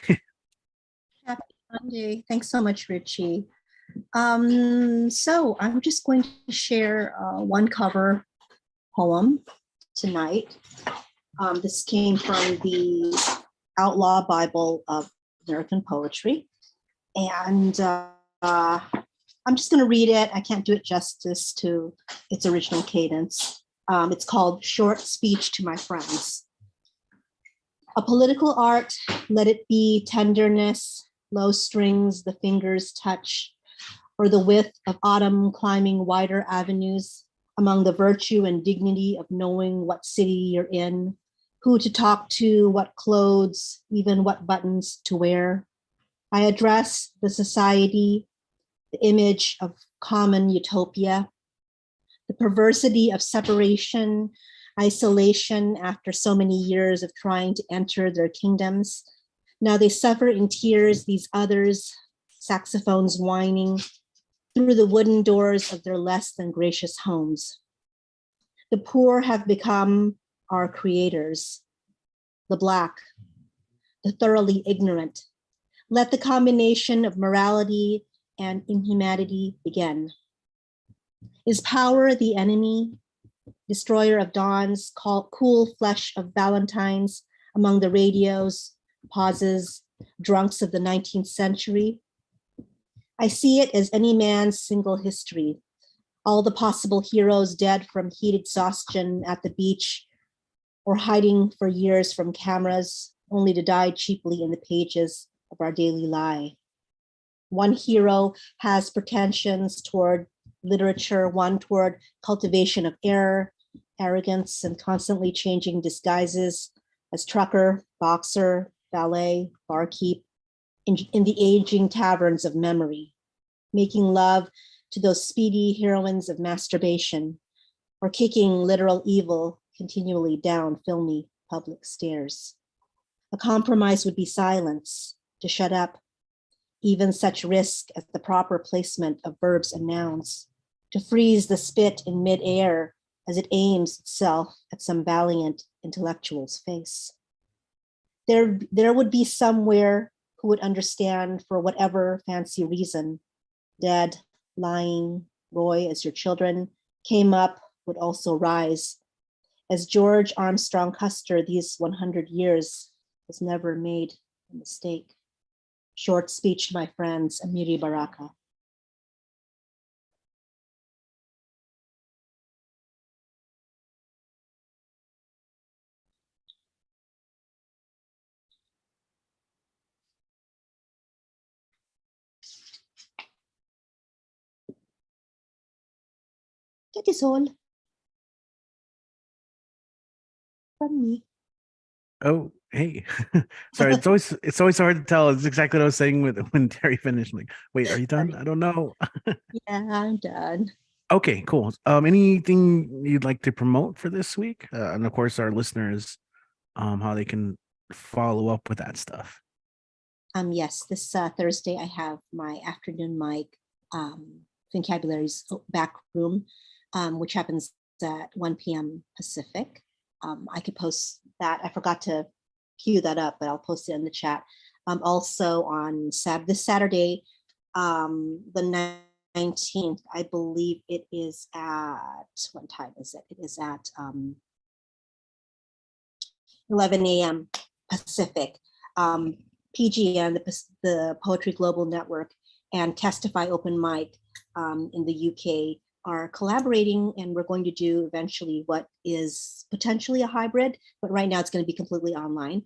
[SPEAKER 6] Happy Monday. Thanks so much, Richie. So I'm just going to share one cover poem tonight. This came from the Outlaw Bible of American Poetry. And I'm just going to read it. I can't do it justice to its original cadence. It's called Short Speech to My Friends. A political art, let it be tenderness, low strings the fingers touch, or the width of autumn climbing wider avenues among the virtue and dignity of knowing what city you're in, who to talk to, what clothes, even what buttons to wear. I address the society, the image of common utopia, the perversity of separation, isolation after so many years of trying to enter their kingdoms. Now they suffer in tears, these others, saxophones whining through the wooden doors of their less than gracious homes. The poor have become our creators, the Black, the thoroughly ignorant. Let the combination of morality and inhumanity begin. Is power the enemy, destroyer of dawns, cool flesh of valentines among the radios, pauses, drunks of the 19th century? I see it as any man's single history, all the possible heroes dead from heat exhaustion at the beach or hiding for years from cameras, only to die cheaply in the pages of our daily lie. One hero has pretensions toward literature, one toward cultivation of error, arrogance, and constantly changing disguises as trucker, boxer, valet, barkeep, in the aging taverns of memory, making love to those speedy heroines of masturbation, or kicking literal evil continually down filmy public stairs. A compromise would be silence, to shut up, even such risk as the proper placement of verbs and nouns, to freeze the spit in midair as it aims itself at some valiant intellectual's face. There would be somewhere who would understand for whatever fancy reason, dead, lying, Roy, as your children came up, would also rise. As George Armstrong Custer, these 100 years has never made a mistake. Short speech, my friends, Amiri Baraka. That is all from me.
[SPEAKER 1] Oh, hey. Sorry, it's always hard to tell. It's exactly what I was saying when Terry finished. I'm like, wait, are you done? I don't know.
[SPEAKER 6] Yeah, I'm done.
[SPEAKER 1] Okay, cool. Anything you'd like to promote for this week? And of course, our listeners, how they can follow up with that stuff.
[SPEAKER 6] Yes, this Thursday I have my afternoon mic, Fincabulary's back room, which happens at 1 p.m. Pacific. I could post that. I forgot to queue that up, but I'll post it in the chat. Also on this Saturday, the 19th, I believe it is at, what time is it? It is at 11 a.m. Pacific. PGN, the Poetry Global Network, and Testify Open Mic in the UK are collaborating, and we're going to do eventually what is potentially a hybrid, but right now it's going to be completely online.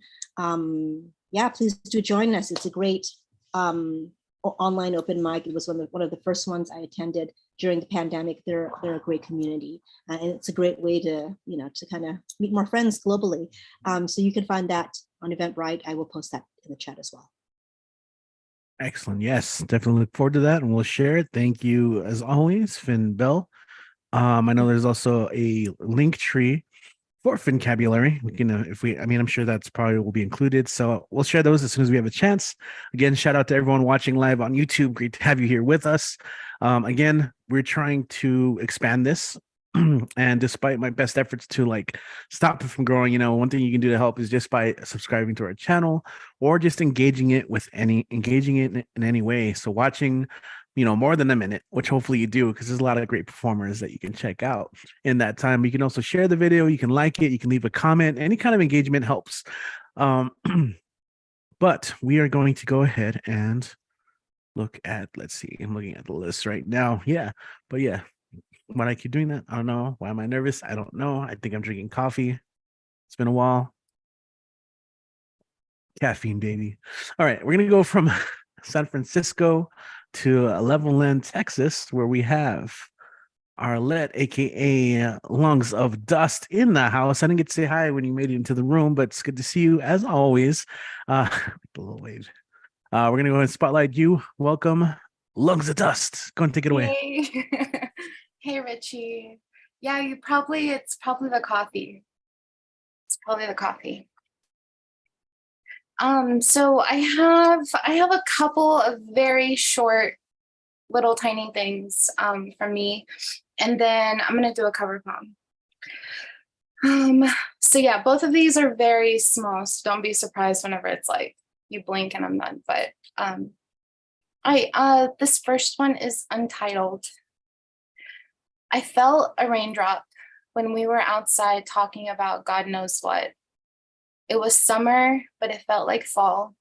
[SPEAKER 6] Yeah, please do join us. It's a great online open mic. It was one of the first ones I attended during the pandemic. They're a great community, and it's a great way to to kind of meet more friends globally. So you can find that on Eventbrite. I will post that in the chat as well.
[SPEAKER 1] Excellent. Yes, definitely look forward to that, and we'll share it. Thank you as always, Finn Bell. I know there's also a link tree for Fincabulary. We can, I'm sure that's probably will be included. So we'll share those as soon as we have a chance. Again, shout out to everyone watching live on YouTube. Great to have you here with us. Again, we're trying to expand this. And despite my best efforts to stop it from growing, one thing you can do to help is just by subscribing to our channel or just engaging it in any way. So watching, more than a minute, which hopefully you do, because there's a lot of great performers that you can check out in that time. You can also share the video, you can like it, you can leave a comment, any kind of engagement helps. But we are going to go ahead and look at, let's see, I'm looking at the list right now. Yeah, but yeah. Why do I keep doing that? I don't know. Why am I nervous? I don't know. I think I'm drinking coffee. It's been a while. Caffeine, baby. All right, we're going to go from San Francisco to Levelland, Texas, where we have Arlette, aka Lungs of Dust, in the house. I didn't get to say hi when you made it into the room, but it's good to see you as always. A little wave. We're going to go ahead and spotlight you. Welcome, Lungs of Dust. Go and take it away.
[SPEAKER 7] Hey. Hey, Richie. Yeah, it's probably the coffee. It's probably the coffee. So I have a couple of very short little tiny things from me, and then I'm gonna do a cover poem. So yeah, both of these are very small, so don't be surprised whenever it's like you blink and I'm done. But this first one is untitled. I felt a raindrop when we were outside talking about God knows what. It was summer, but it felt like fall.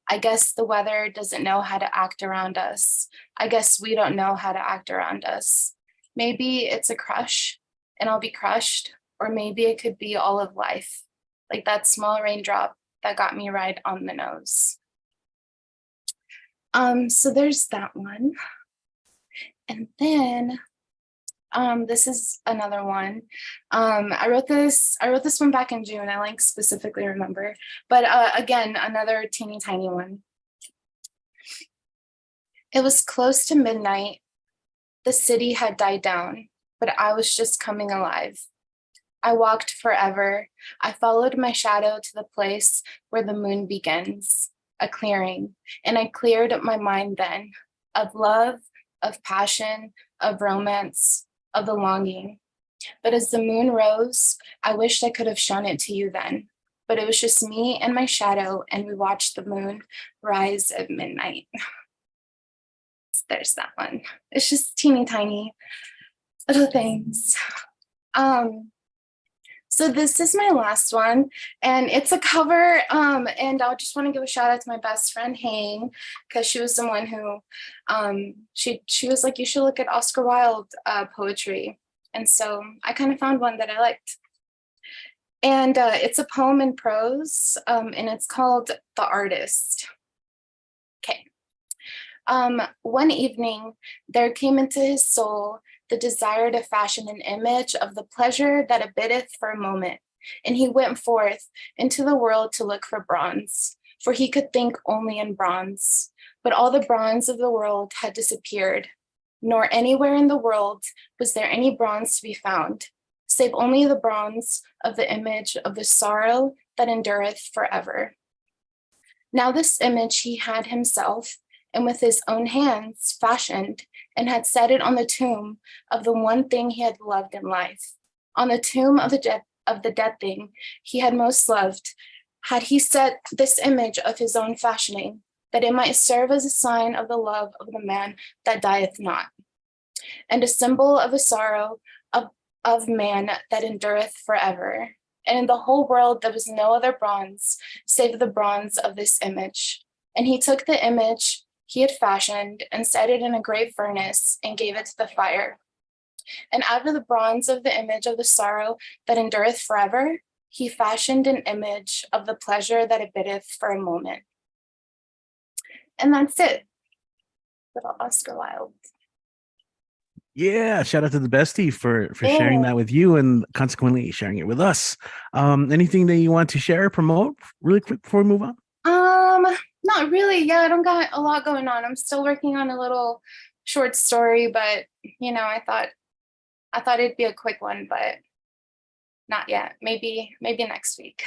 [SPEAKER 7] I guess the weather doesn't know how to act around us. I guess we don't know how to act around us. Maybe it's a crush and I'll be crushed, or maybe it could be all of life, like that small raindrop that got me right on the nose. So there's that one. And then This is another one. I wrote this one back in June. I like specifically remember, but again, another teeny tiny one. It was close to midnight. The city had died down, but I was just coming alive. I walked forever. I followed my shadow to the place where the moon begins, a clearing, and I cleared my mind then of love, of passion, of romance, of the longing. But as the moon rose, I wished I could have shown it to you then, but it was just me and my shadow, and we watched the moon rise at midnight. There's that one. It's just teeny tiny little things. So this is my last one, and it's a cover, and I just want to give a shout out to my best friend Hang, because she was the one who she was like, you should look at Oscar Wilde poetry, and so I kind of found one that I liked. And it's a poem in prose, and it's called The Artist. Okay. One evening, there came into his soul the desire to fashion an image of the pleasure that abitteth for a moment, and he went forth into the world to look for bronze, for he could think only in bronze. But all the bronze of the world had disappeared, nor anywhere in the world was there any bronze to be found, save only the bronze of the image of the sorrow that endureth forever. Now this image he had himself, and with his own hands fashioned, and had set it on the tomb of the one thing he had loved in life. On the tomb of the dead thing he had most loved, had he set this image of his own fashioning, that it might serve as a sign of the love of the man that dieth not, and a symbol of the sorrow of man that endureth forever. And in the whole world there was no other bronze, save the bronze of this image. And he took the image he had fashioned and set it in a great furnace and gave it to the fire. And out of the bronze of the image of the sorrow that endureth forever, he fashioned an image of the pleasure that abitteth for a moment. And that's it. Little Oscar Wilde.
[SPEAKER 1] Yeah, shout out to the bestie for sharing that with you and consequently sharing it with us. Anything that you want to share or promote really quick before we move on?
[SPEAKER 7] Not really. Yeah, I don't got a lot going on. I'm still working on a little short story, but I thought it'd be a quick one, but not yet. Maybe next week.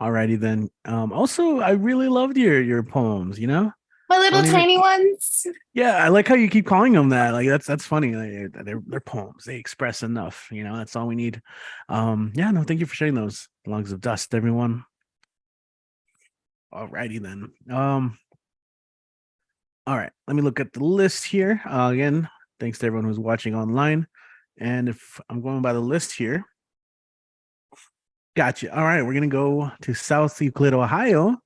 [SPEAKER 1] Alrighty then. Also, I really loved your poems,
[SPEAKER 7] My little tiny ones.
[SPEAKER 1] Yeah, I like how you keep calling them that. Like that's funny. They're poems. They express enough. That's all we need. Yeah, no, thank you for sharing those. Lungs of Dust, everyone. Alrighty then. All right, let me look at the list here. Again, thanks to everyone who's watching online. And if I'm going by the list here, gotcha. All right, we're gonna go to South Euclid, Ohio,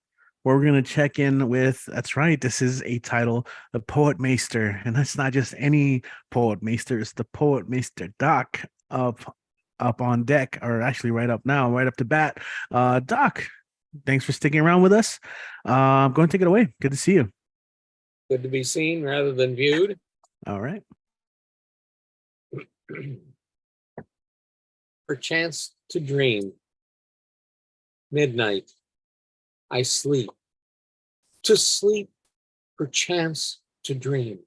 [SPEAKER 1] where we're going to check in with, that's right, this is a title, the Poet Maester. And that's not just any Poet Maester, it's the Poet Maester Doc up on deck, or actually right up now, right up to bat. Doc, thanks for sticking around with us. I'm going to take it away. Good to see you.
[SPEAKER 8] Good to be seen rather than viewed.
[SPEAKER 1] All right.
[SPEAKER 8] Perchance to dream. Midnight. I sleep. To sleep, perchance to dream.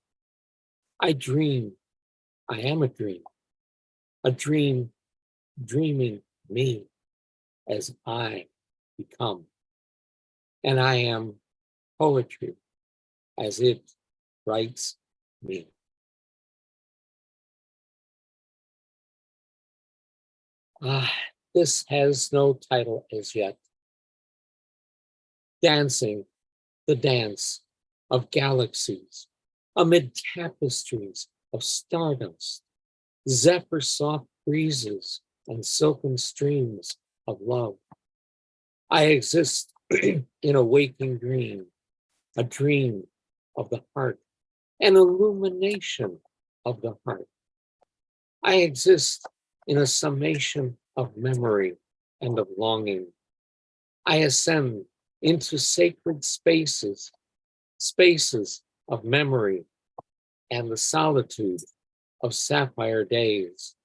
[SPEAKER 8] I dream. I am a dream. A dream dreaming me as I become. And I am poetry as it writes me. This has no title as yet. Dancing the dance of galaxies amid tapestries of stardust, zephyr soft breezes and silken streams of love. I exist in a waking dream, a dream of the heart, an illumination of the heart. I exist in a summation of memory and of longing. I ascend into sacred spaces, spaces of memory and the solitude of sapphire days,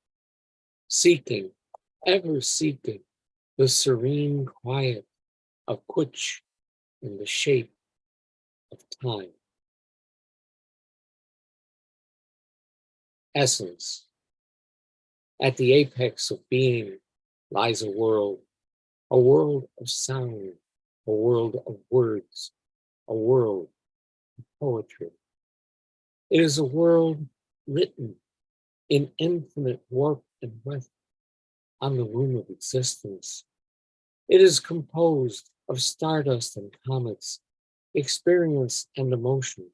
[SPEAKER 8] seeking, ever seeking, the serene quiet of which in the shape of time. Essence. At the apex of being lies a world of sound, a world of words, a world of poetry. It is a world written in infinite warmth and breadth on the loom of existence. It is composed of stardust and comets, experience and emotion,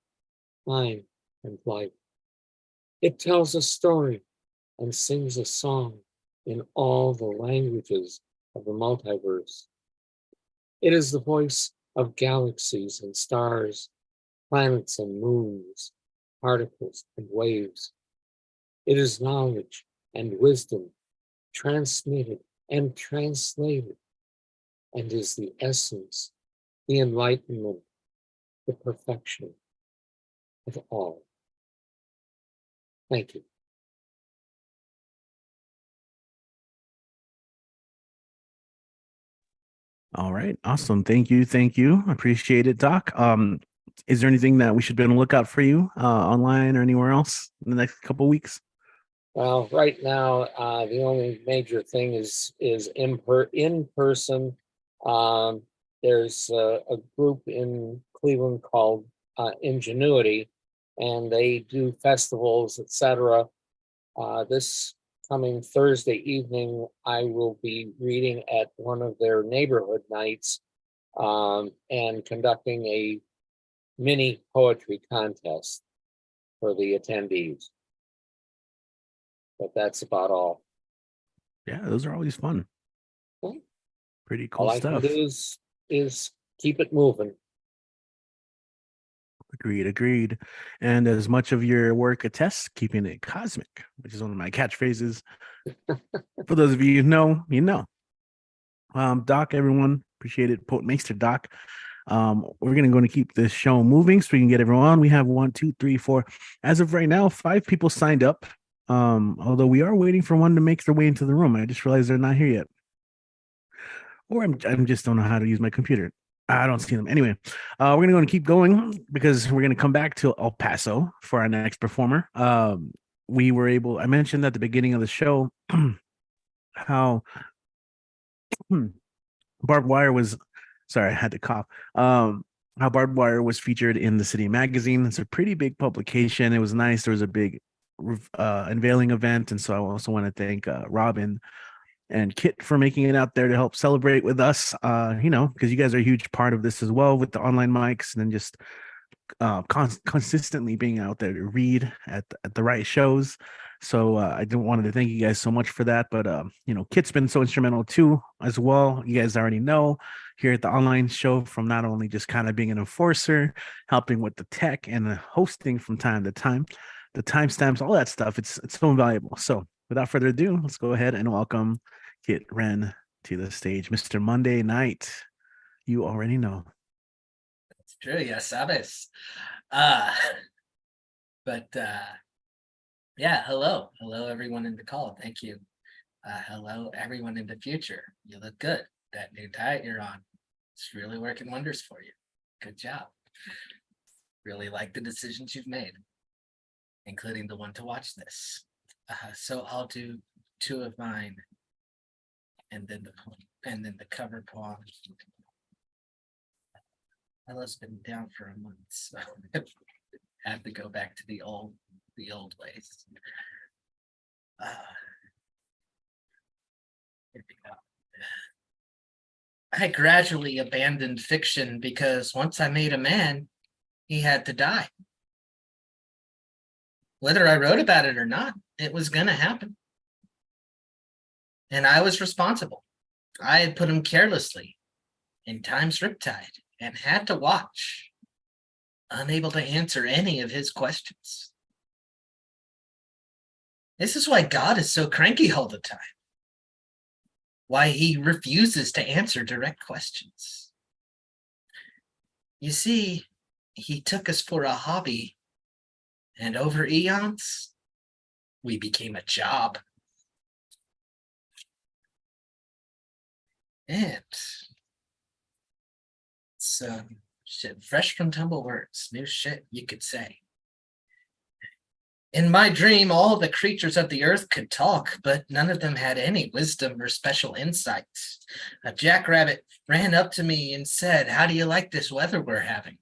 [SPEAKER 8] time and life. It tells a story and sings a song in all the languages of the multiverse. It is the voice of galaxies and stars, planets and moons, particles and waves. It is knowledge and wisdom transmitted and translated, and is the essence, the enlightenment, the perfection of all. Thank you.
[SPEAKER 1] All right. Awesome. Thank you. Thank you. Appreciate it, Doc. Is there anything that we should be on the lookout for you online or anywhere else in the next couple of weeks?
[SPEAKER 8] Well, right now, the only major thing is in person. There's a group in Cleveland called Ingenuity, and they do festivals, etc. This coming Thursday evening, I will be reading at one of their neighborhood nights and conducting a mini poetry contest for the attendees. But that's about all.
[SPEAKER 1] Yeah, those are always fun.
[SPEAKER 8] Okay.
[SPEAKER 1] Pretty cool
[SPEAKER 8] All I
[SPEAKER 1] stuff.
[SPEAKER 8] can do is keep it moving.
[SPEAKER 1] Agreed. And as much of your work attests, keeping it cosmic, which is one of my catchphrases. For those of you who know, you know. Doc, everyone, appreciate it. Potmaster Doc. We're going to keep this show moving so we can get everyone on. We have 1, 2, 3, 4. As of right now, 5 people signed up. Although we are waiting for one to make their way into the room. I just realized they're not here yet. Or I'm just don't know how to use my computer. I don't see them. Anyway, we're going to keep going because we're going to come back to El Paso for our next performer. I mentioned at the beginning of the show how Barbed Wire was, sorry, I had to cough. How Barbed Wire was featured in the City Magazine. It's a pretty big publication. It was nice. There was a big unveiling event. And so I also want to thank Robin and Kit for making it out there to help celebrate with us, because you guys are a huge part of this as well with the online mics and then just consistently being out there to read at the right shows. So I wanted to thank you guys so much for that. But Kit's been so instrumental too as well. You guys already know here at the online show, from not only just kind of being an enforcer, helping with the tech and the hosting from time to time, the timestamps, all that stuff. It's so invaluable. So without further ado, let's go ahead and welcome Kit Wren to the stage. Mr. Monday Night, you already know.
[SPEAKER 9] It's true, ya sabes. Yeah, hello everyone in the call. Thank you. Hello everyone in the future. You look good. That new diet you're on, it's really working wonders for you. Good job. Really like the decisions you've made, including the one to watch this. So I'll do 2 of mine, and then the cover poem. Ella's been down for a month, so I have to go back to the old ways. Here we go. I gradually abandoned fiction because once I made a man, he had to die. Whether I wrote about it or not, it was going to happen. And I was responsible. I had put him carelessly in time's riptide and had to watch, unable to answer any of his questions. This is why God is so cranky all the time. Why he refuses to answer direct questions. You see, he took us for a hobby, and over eons, we became a job. And so shit, fresh from tumble words, new shit you could say. In my dream, all the creatures of the earth could talk, but none of them had any wisdom or special insights. A jackrabbit ran up to me and said, "How do you like this weather we're having?"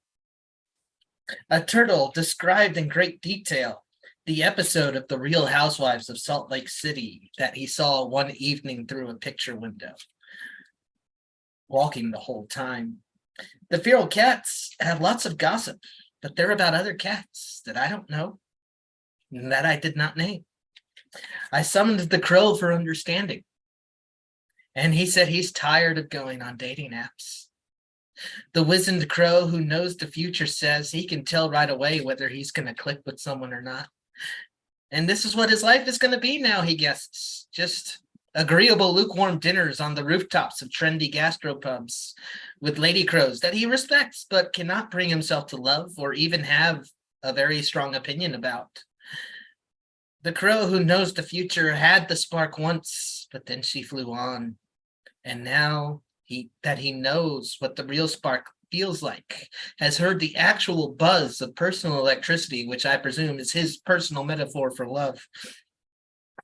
[SPEAKER 9] A turtle described in great detail the episode of The Real Housewives of Salt Lake City that he saw one evening through a picture window, walking the whole time. The feral cats have lots of gossip, but they're about other cats that I don't know, that I did not name. I summoned the crow for understanding, and he said he's tired of going on dating apps. The wizened crow who knows the future says he can tell right away whether he's going to click with someone or not. And this is what his life is going to be now, he guesses. Just agreeable lukewarm dinners on the rooftops of trendy gastropubs with lady crows that he respects but cannot bring himself to love or even have a very strong opinion about. The crow who knows the future had the spark once, but then she flew on. And now that he knows what the real spark feels like, has heard the actual buzz of personal electricity, which I presume is his personal metaphor for love.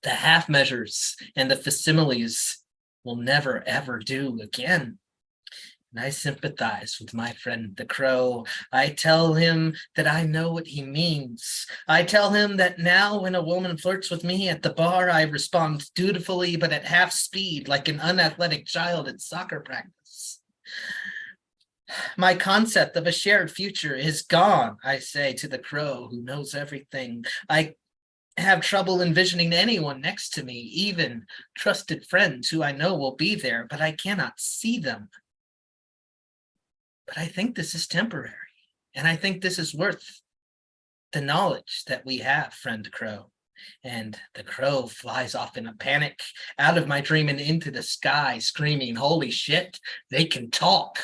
[SPEAKER 9] The half measures and the facsimiles will never ever do again. And I sympathize with my friend the crow. I tell him that I know what he means. I tell him that now when a woman flirts with me at the bar, I respond dutifully, but at half speed, like an unathletic child at soccer practice. My concept of a shared future is gone, I say to the crow who knows everything. I have trouble envisioning anyone next to me, even trusted friends who I know will be there, but I cannot see them. But I think this is temporary, and I think this is worth the knowledge that we have, friend crow. And the crow flies off in a panic out of my dream and into the sky, screaming, "Holy shit, they can talk."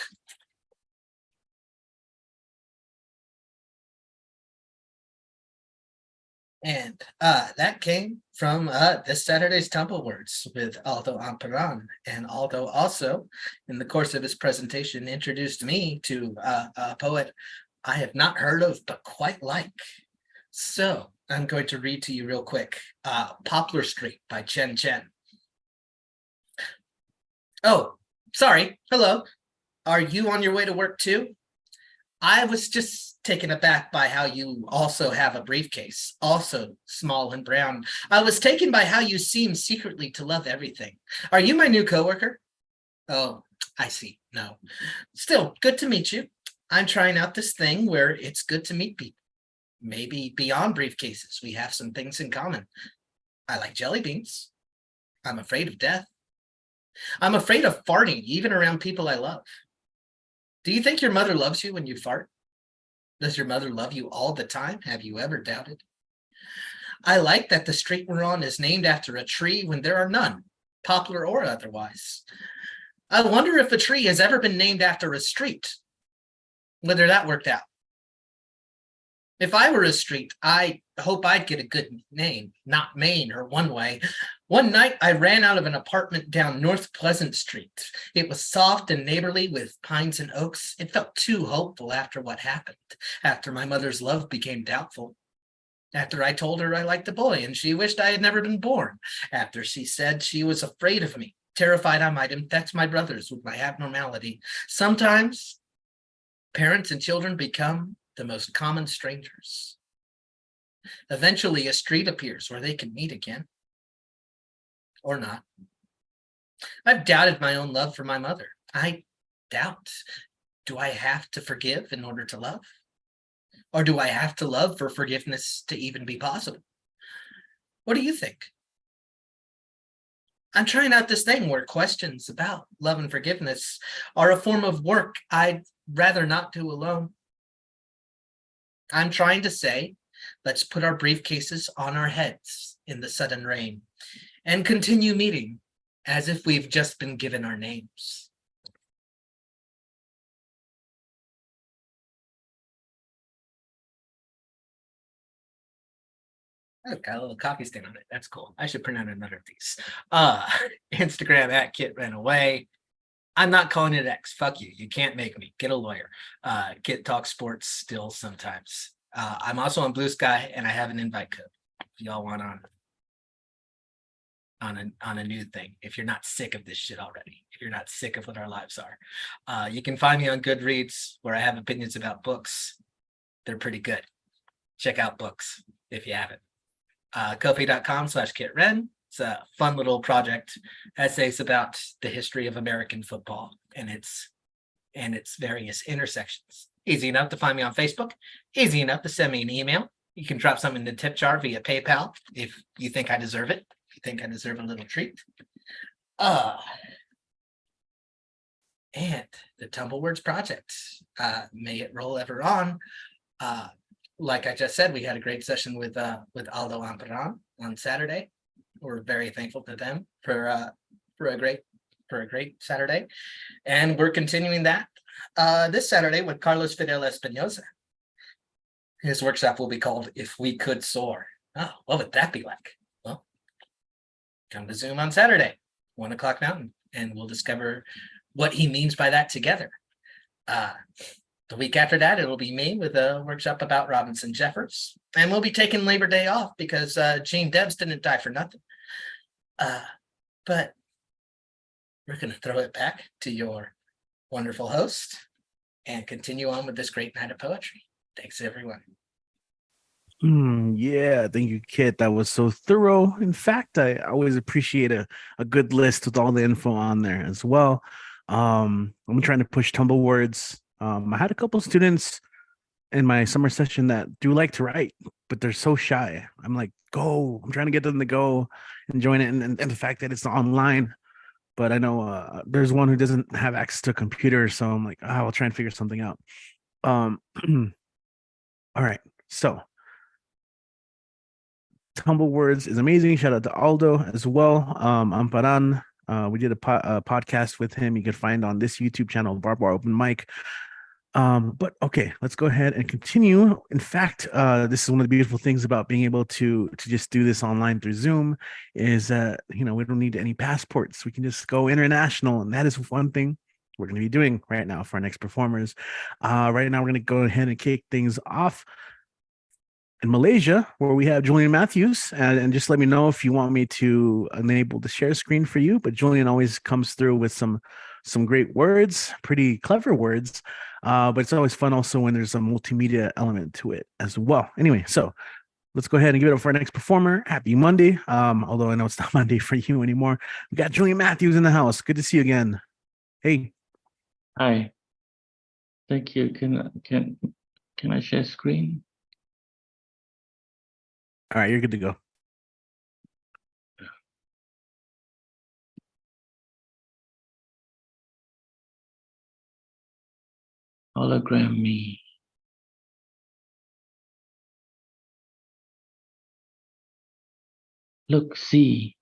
[SPEAKER 9] And that came from this Saturday's Tumble Words with Aldo Amperan. And Aldo also, in the course of his presentation, introduced me to a poet I have not heard of, but quite like. So I'm going to read to you real quick. Poplar Street by Chen Chen. Oh, sorry. Hello. Are you on your way to work too? I was just taken aback by how you also have a briefcase, also small and brown. I was taken by how you seem secretly to love everything. Are you my new coworker? Oh, I see. No. Still, good to meet you. I'm trying out this thing where it's good to meet people. Maybe beyond briefcases, we have some things in common. I like jelly beans. I'm afraid of death. I'm afraid of farting, even around people I love. Do you think your mother loves you when you fart? Does your mother love you all the time? Have you ever doubted? I like that the street we're on is named after a tree when there are none, poplar or otherwise. I wonder if a tree has ever been named after a street, whether that worked out. If I were a street, I hope I'd get a good name, not Maine or One Way. One night, I ran out of an apartment down North Pleasant Street. It was soft and neighborly with pines and oaks. It felt too hopeful after what happened, after my mother's love became doubtful. After I told her I liked a boy and she wished I had never been born. After she said she was afraid of me, terrified I might infect my brothers with my abnormality. Sometimes parents and children become the most common strangers. Eventually, a street appears where they can meet again. Or not. I've doubted my own love for my mother. I doubt. Do I have to forgive in order to love? Or do I have to love for forgiveness to even be possible? What do you think? I'm trying out this thing where questions about love and forgiveness are a form of work I'd rather not do alone. I'm trying to say, let's put our briefcases on our heads in the sudden rain and continue meeting as if we've just been given our names. Oh, got a little coffee stain on it. That's cool. I should print out another of these. Instagram at Kit Ran Away. I'm not calling it X. Fuck you. You can't make me. Get a lawyer. Kit Talk Sports still sometimes. I'm also on Blue Sky, and I have an invite code if y'all want on a new thing. If you're not sick of this shit already, if you're not sick of what our lives are, you can find me on Goodreads, where I have opinions about books. They're pretty good. Check out books if you haven't. Ko-fi.com/KitRen. It's a fun little project, essays about the history of American football and its various intersections. Easy enough to find me on Facebook. Easy enough to send me an email. You can drop something in the tip jar via PayPal if you think I deserve it. If you think I deserve a little treat. And the Tumblewords Project. May it roll ever on. Like I just said, we had a great session with Aldo Amparan on Saturday. We're very thankful to them for a great Saturday, and we're continuing that this Saturday with Carlos Fidel Espinosa. His workshop will be called "If We Could Soar." Oh, what would that be like? Well, come to Zoom on Saturday, 1 o'clock Mountain, and we'll discover what he means by that together. The week after that, it'll be me with a workshop about Robinson Jeffers. And we'll be taking Labor Day off because Gene Debs didn't die for nothing. But we're going to throw it back to your wonderful host and continue on with this great night of poetry. Thanks, everyone.
[SPEAKER 1] Yeah, thank you, Kit. That was so thorough. In fact, I always appreciate a good list with all the info on there as well. I'm trying to push Tumblewords. I had a couple students in my summer session that do like to write, but they're so shy. I'm like, go. I'm trying to get them to go and join it. And the fact that it's online, but I know there's one who doesn't have access to a computer. So I'm like, I'll try and figure something out. All right. So Tumblewords is amazing. Shout out to Aldo as well. Amparan. We did a podcast with him. You can find on this YouTube channel, Barbed Open Mic. But okay, let's go ahead and continue. In fact, this is one of the beautiful things about being able to just do this online through Zoom is that, we don't need any passports. We can just go international. And that is one thing we're going to be doing right now for our next performers. Right now, we're going to go ahead and kick things off in Malaysia, where we have Julian Matthews, and just let me know if you want me to enable the share screen for you. But Julian always comes through with some great words, pretty clever words. But it's always fun also when there's a multimedia element to it as well. Anyway, so let's go ahead and give it up for our next performer. Happy Monday. Although I know it's not Monday for you anymore. We got Julian Matthews in the house. Good to see you again. Hey.
[SPEAKER 10] Hi. Thank you. Can I share screen?
[SPEAKER 1] All right, you're good to go.
[SPEAKER 10] Hologram me. Look, see,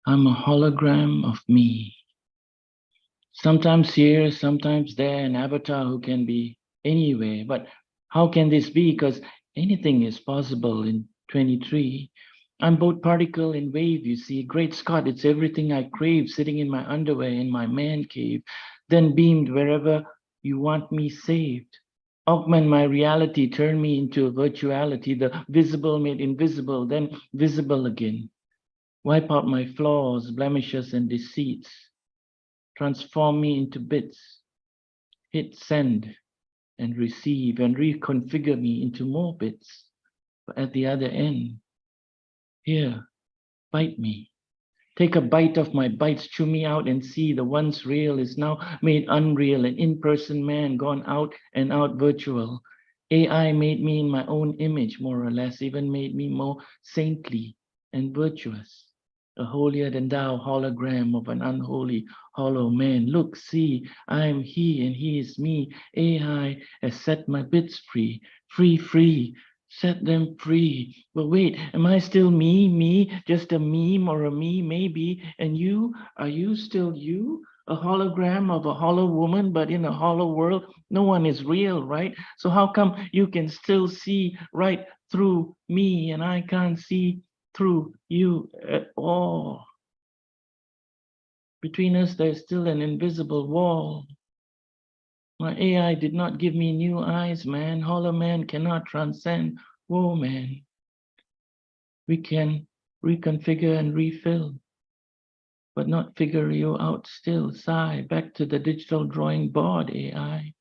[SPEAKER 10] I'm a hologram of me. Sometimes here, sometimes there, an avatar who can be anywhere. But how can this be? Because anything is possible in 23. I'm both particle and wave, you see. Great Scott, it's everything I crave, sitting in my underwear in my man cave, then beamed wherever you want me saved. Augment my reality, turn me into a virtuality, the visible made invisible, then visible again. Wipe out my flaws, blemishes, and deceits. Transform me into bits. Hit send and receive and reconfigure me into more bits. But at the other end, here, bite me. Take a bite of my bites, chew me out and see the once real is now made unreal, an in-person man gone out and out virtual. AI made me in my own image, more or less, even made me more saintly and virtuous. A holier than thou hologram of an unholy hollow man. Look, see, I am he and he is me. AI has set my bits free, free. Set them free. But wait, am I still me? Me? Just a meme or a me? Maybe. And you? Are you still you? a hologram of a hollow woman, but in a hollow world, no one is real, right? So how come you can still see right through me and I can't see through you at all? Between us, there's still an invisible wall. My AI did not give me new eyes, man. Hollow man cannot transcend. Whoa, man. We can reconfigure and refill, but not figure you out still. Sigh, back to the digital drawing board, AI.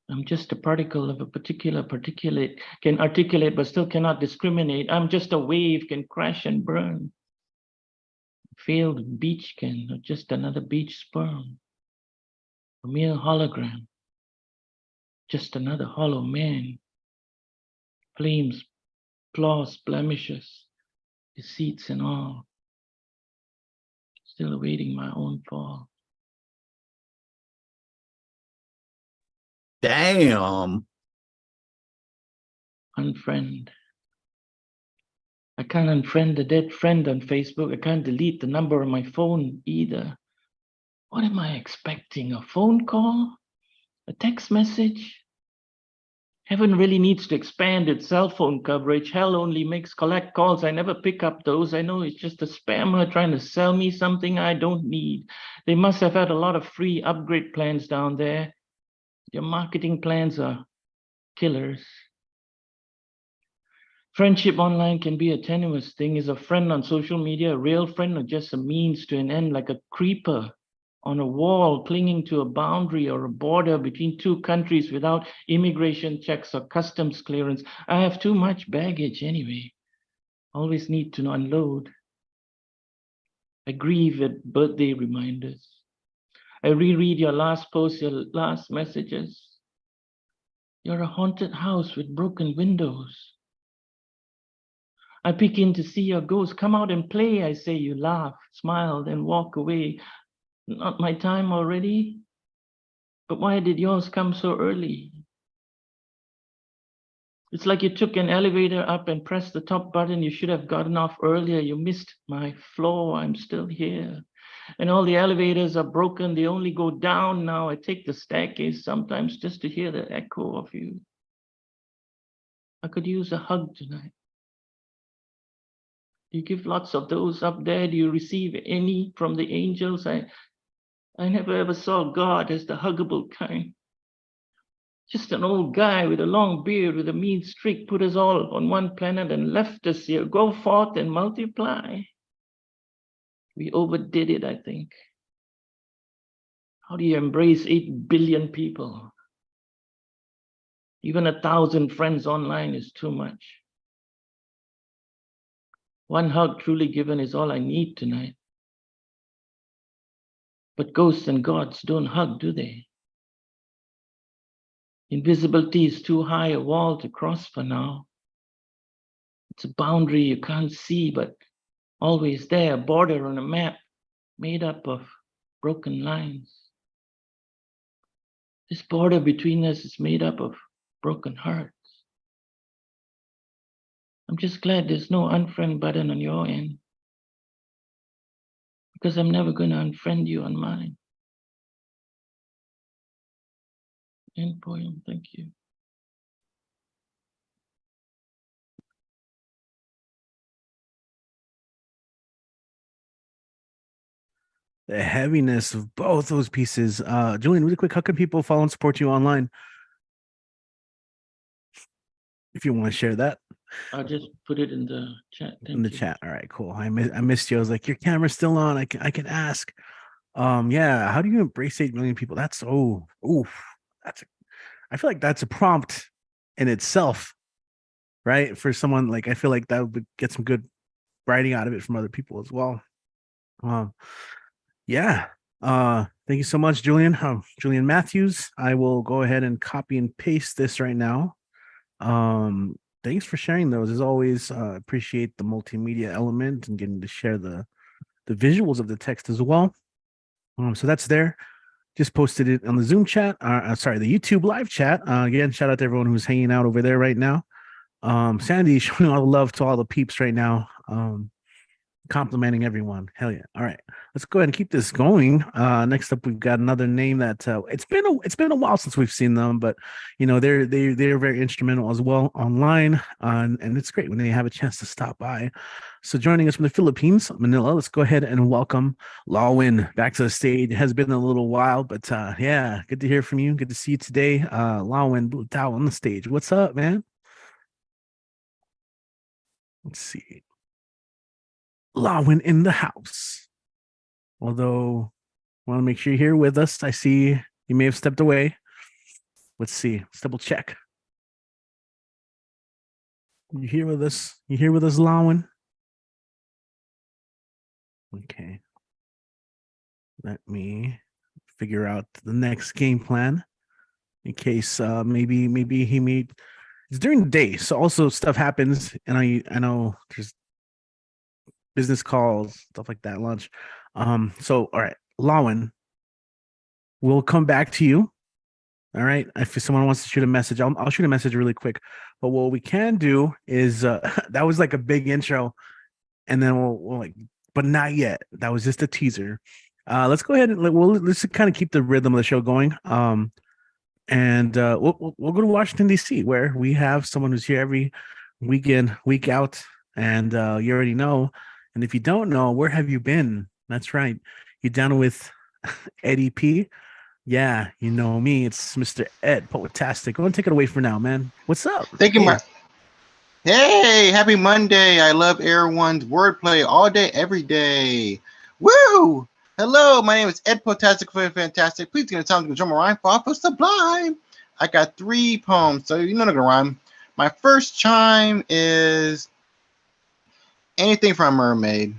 [SPEAKER 10] I'm just a particle of a particular particulate, can articulate but still cannot discriminate. I'm just a wave, can crash and burn. Failed beach can, or just another beach sperm. A mere hologram, just another hollow man. Flames, flaws, blemishes, deceits and all. Still awaiting my own fall.
[SPEAKER 3] Damn.
[SPEAKER 10] Unfriend. I can't unfriend a dead friend on Facebook. I can't delete the number on my phone either. What am I expecting? A phone call? A text message? Heaven really needs to expand its cell phone coverage. Hell only makes collect calls. I never pick up those. I know it's just a spammer trying to sell me something I don't need. They must have had a lot of free upgrade plans down there. Your marketing plans are killers. Friendship online can be a tenuous thing. Is a friend on social media a real friend or just a means to an end, like a creeper on a wall clinging to a boundary or a border between two countries without immigration checks or customs clearance? I have too much baggage anyway. Always need to unload. I grieve at birthday reminders. I reread your last posts, your last messages. You're a haunted house with broken windows. I peek in to see your ghost. Come out and play, I say. You laugh, smile, then walk away. Not my time already? But why did yours come so early? It's like you took an elevator up and pressed the top button. You should have gotten off earlier. You missed my floor. I'm still here. And all the elevators are broken. They only go down now. I take the staircase sometimes just to hear the echo of you. I could use a hug tonight. Do you give lots of those up there? Do you receive any from the angels? I never ever saw God as the huggable kind. Just an old guy with a long beard with a mean streak put us all on one planet and left us here. Go forth and multiply. We overdid it, I think. How do you embrace 8 billion people? Even 1,000 friends online is too much. One hug truly given is all I need tonight. But ghosts and gods don't hug, do they? Invisibility is too high a wall to cross for now. It's a boundary you can't see, but always there, a border on a map made up of broken lines. This border between us is made up of broken hearts. I'm just glad there's no unfriend button on your end, because I'm never going to unfriend you on mine. End poem, thank you.
[SPEAKER 1] The heaviness of both those pieces. Julian, really quick, how can people follow and support you online? If you want to share that.
[SPEAKER 10] I'll just put it in the chat.
[SPEAKER 1] In the chat. All right, cool. I missed you. I was like, your camera's still on. I can ask. Yeah, how do you embrace 8 million people? That's I feel like that's a prompt in itself, right? For someone like, I feel like that would get some good writing out of it from other people as well. Yeah. Thank you so much, Julian. Julian Matthews. I will go ahead and copy and paste this right now. Thanks for sharing those. As always, appreciate the multimedia element and getting to share the visuals of the text as well. So that's there. Just posted it on the Zoom chat. Sorry, the YouTube live chat. Again, shout out to everyone who's hanging out over there right now. Sandy showing all the love to all the peeps right now. Complimenting everyone. Hell yeah. All right. Let's go ahead and keep this going. Next up we've got another name that it's been a while since we've seen them, but they're very instrumental as well online. And it's great when they have a chance to stop by. So joining us from the Philippines, Manila, let's go ahead and welcome Lawin back to the stage. It has been a little while, but yeah, good to hear from you. Good to see you today. Lawin Blue Towel on the stage. What's up, man? Let's see. Lawin in the house. Although, want to make sure you're here with us. I see you may have stepped away. Let's see. Let's double check. You here with us? You here with us, Lawin? Okay. Let me figure out the next game plan in case maybe he made. It's during the day, so also stuff happens, and I know there's business calls, stuff like that, lunch. So all right, Lawin, we'll come back to you. All right. If someone wants to shoot a message, I'll shoot a message really quick. But what we can do is that was like a big intro, and then we'll like, but not yet. That was just a teaser. Let's go ahead and let's kind of keep the rhythm of the show going. And we'll go to Washington D.C., where we have someone who's here every weekend, week out, and you already know. And if you don't know, where have you been? That's right. You're down with Eddie P. Yeah, you know me. It's Mr. Ed Poetastic. Go and take it away for now, man. What's up?
[SPEAKER 11] Thank you, Mark. Hey, happy Monday. I love everyone's wordplay all day, every day. Woo! Hello, my name is Ed Poetastic for Fantastic. Please get a time to drum a rhyme for Sublime. I got 3 poems, so you know they're gonna rhyme. My first chime is anything from a mermaid.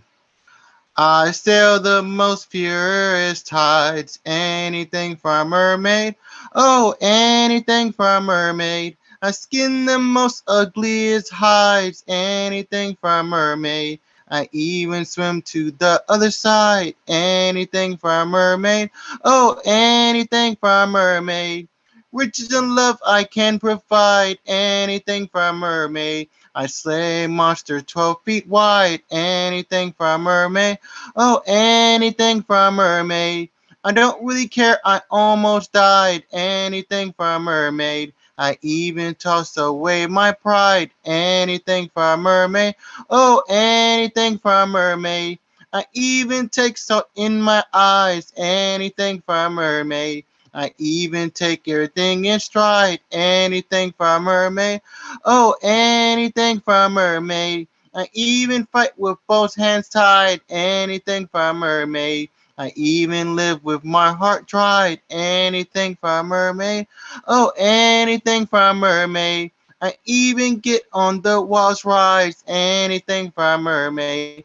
[SPEAKER 11] I sail the most furious tides. Anything for a mermaid. Oh, anything for a mermaid. I skin the most ugliest hides. Anything for a mermaid. I even swim to the other side. Anything for a mermaid. Oh, anything for a mermaid. Riches and love I can provide. Anything for a mermaid. I slay monster 12 feet wide. Anything for a mermaid. Oh, anything for a mermaid. I don't really care. I almost died. Anything for a mermaid. I even toss away my pride. Anything for a mermaid. Oh, anything for a mermaid. I even take salt in my eyes. Anything for a mermaid. I even take everything in stride. Anything for a mermaid. Oh, anything for a mermaid. I even fight with both hands tied. Anything for a mermaid. I even live with my heart dried. Anything for a mermaid. Oh, anything for a mermaid. I even get on the walls rides. Anything for a mermaid.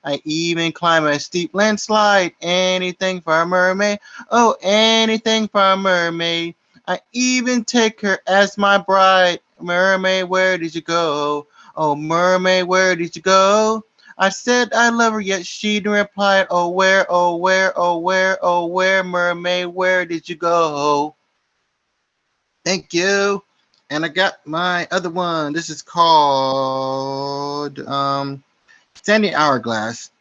[SPEAKER 11] I even climb a steep landslide. Anything for a mermaid. Oh, anything for a mermaid. I even take her as my bride. Mermaid, where did you go? Oh, mermaid, where did you go? I said I love her, yet she didn't reply. Oh, where, oh, where, oh, where, oh, where, mermaid, where did you go? Thank you. And I got my other one. This is called Standing Hourglass.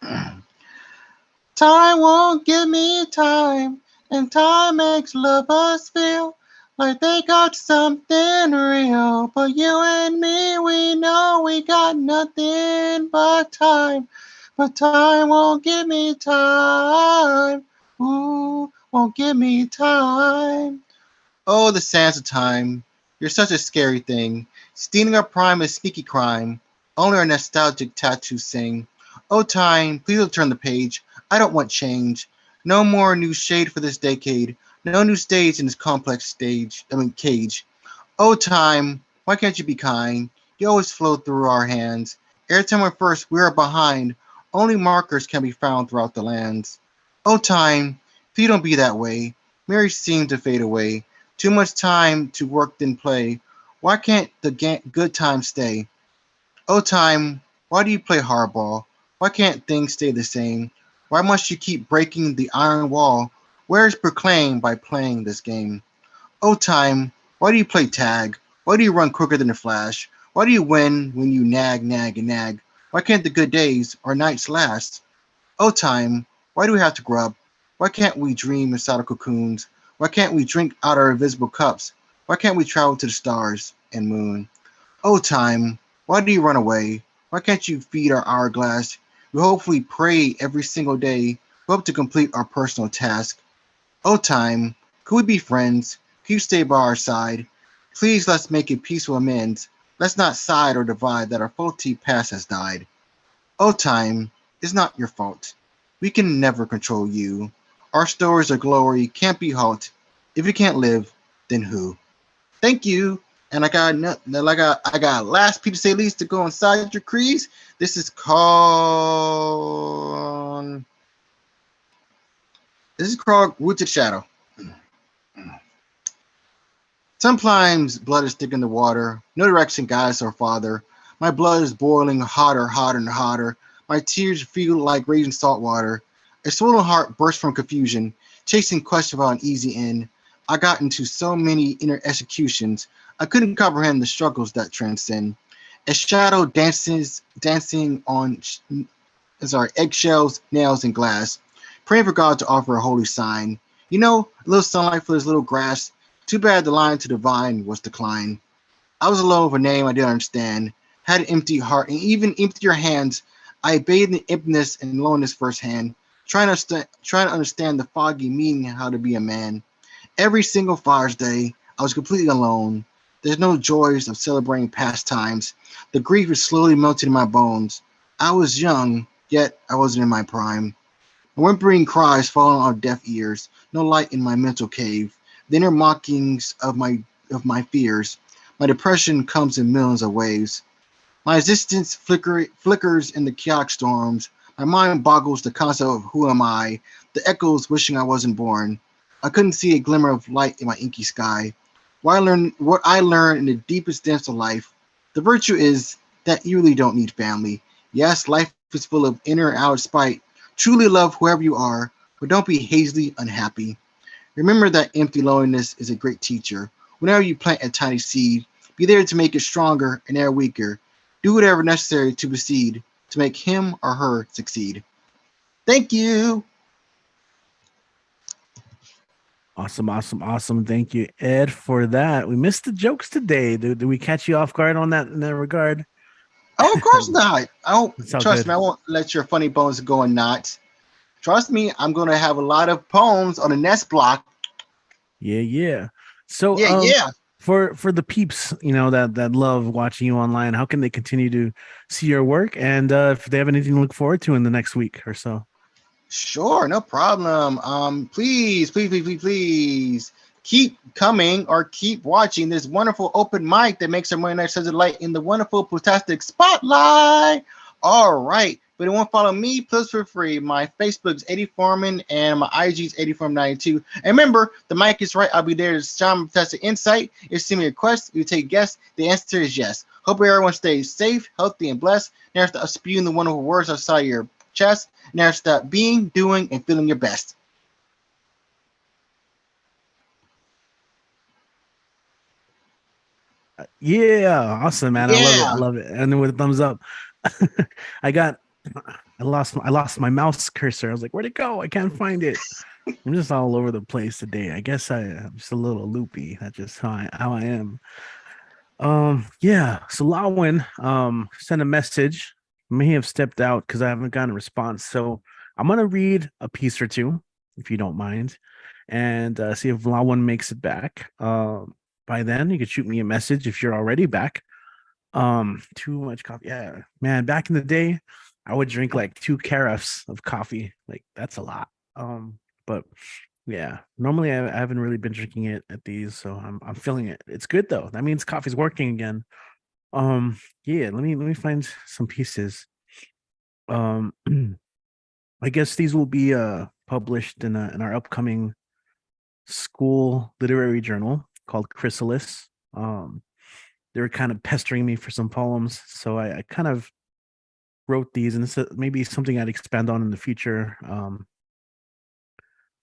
[SPEAKER 11] Time won't give me time, and time makes lovers feel like they got something real. But you and me, we know we got nothing but time. But time won't give me time. Ooh, won't give me time. Oh, the sands of time. You're such a scary thing. Stealing our prime is sneaky crime. Only our nostalgic tattoos sing. Oh, time, please don't turn the page. I don't want change. No more new shade for this decade. No new stage in this complex cage. Oh, time, why can't you be kind? You always flow through our hands. Every time we're first, we are behind. Only markers can be found throughout the lands. Oh, time, please don't be that way. Memories seem to fade away. Too much time to work then play. Why can't the good times stay? Oh, time, why do you play hardball? Why can't things stay the same? Why must you keep breaking the iron wall? Where is proclaimed by playing this game? Oh, time, why do you play tag? Why do you run quicker than a flash? Why do you win when you nag, nag, and nag? Why can't the good days or nights last? Oh, time, why do we have to grub? Why can't we dream inside our cocoons? Why can't we drink out our invisible cups? Why can't we travel to the stars and moon? Oh, time, why do you run away? Why can't you feed our hourglass? We hopefully pray every single day. We hope to complete our personal task. Oh, time, could we be friends? Could you stay by our side? Please let's make a peaceful amends. Let's not side or divide that our faulty past has died. Oh, time, it's not your fault. We can never control you. Our stories of glory can't be halt. If you can't live, then who? Thank you. And I got last piece to say least to go inside your crease. This is called Rooted Shadow. Sometimes blood is thick in the water. No direction guides our Father. My blood is boiling hotter, hotter, and hotter. My tears feel like raging salt water. A swollen heart bursts from confusion, chasing questions about an easy end. I got into so many inner executions. I couldn't comprehend the struggles that transcend. A shadow dancing on eggshells, nails, and glass, praying for God to offer a holy sign. You know, a little sunlight for this little grass. Too bad the line to divine was declined. I was alone with a name I didn't understand, had an empty heart, and even emptier hands. I bathed in emptiness and loneliness firsthand, trying to understand the foggy meaning of how to be a man. Every single Father's Day, I was completely alone. There's no joys of celebrating past times. The grief is slowly melting in my bones. I was young, yet I wasn't in my prime. Whimpering cries falling on deaf ears, no light in my mental cave. The inner mockings of my fears. My depression comes in millions of waves. My existence flickers in the chaotic storms. My mind boggles the concept of who am I, the echoes wishing I wasn't born. I couldn't see a glimmer of light in my inky sky. What I learned in the deepest depths of life, the virtue is that you really don't need family. Yes, life is full of inner and outer spite. Truly love whoever you are, but don't be hazily unhappy. Remember that empty loneliness is a great teacher. Whenever you plant a tiny seed, be there to make it stronger and never weaker. Do whatever necessary to proceed, to make him or her succeed. Thank you.
[SPEAKER 1] Awesome, awesome, awesome. Thank you, Ed, for that. We missed the jokes today. Did we catch you off guard on that in that regard?
[SPEAKER 11] Oh, of course not.
[SPEAKER 1] It's all
[SPEAKER 11] Trust
[SPEAKER 1] good.
[SPEAKER 11] me, I won't let your funny bones go and not. Trust me, I'm going to have a lot of poems on the next block.
[SPEAKER 1] Yeah, yeah. So,
[SPEAKER 11] Yeah.
[SPEAKER 1] for the peeps, that love watching you online, how can they continue to see your work, and if they have anything to look forward to in the next week or so?
[SPEAKER 11] Sure, no problem. Please keep coming or keep watching this wonderful open mic that makes our Monday night shines a light in the wonderful, fantastic spotlight. All right, but if you want to follow me, please feel free. My Facebook is Eddie Foreman and my IG is Eddie Foreman92. And remember, the mic is right. I'll be there to shine fantastic insight. If you send me a request, you take guests. The answer is yes. Hope everyone stays safe, healthy, and blessed. Never stop spewing the wonderful words outside your chest. Never stop being, doing, and feeling your best.
[SPEAKER 1] Yeah, awesome, man. I love it. I
[SPEAKER 11] Yeah.
[SPEAKER 1] love it. And then with a thumbs up, I lost my mouse cursor. I was like, where'd it go? I can't find it. I'm just all over the place today. I guess I'm just a little loopy. That's just how I am. Yeah. So Lawin sent a message. May have stepped out because I haven't gotten a response. So I'm gonna read a piece or two, if you don't mind, and see if Lawin makes it back. By then you could shoot me a message if you're already back. Too much coffee. Yeah, man. Back in the day, I would drink like 2 carafes of coffee. Like that's a lot. But yeah, normally I haven't really been drinking it at these, so I'm feeling it. It's good though. That means coffee's working again. Yeah, let me find some pieces. I guess these will be published in our upcoming school literary journal called Chrysalis. They were kind of pestering me for some poems, so I kind of wrote these, and this maybe something I'd expand on in the future.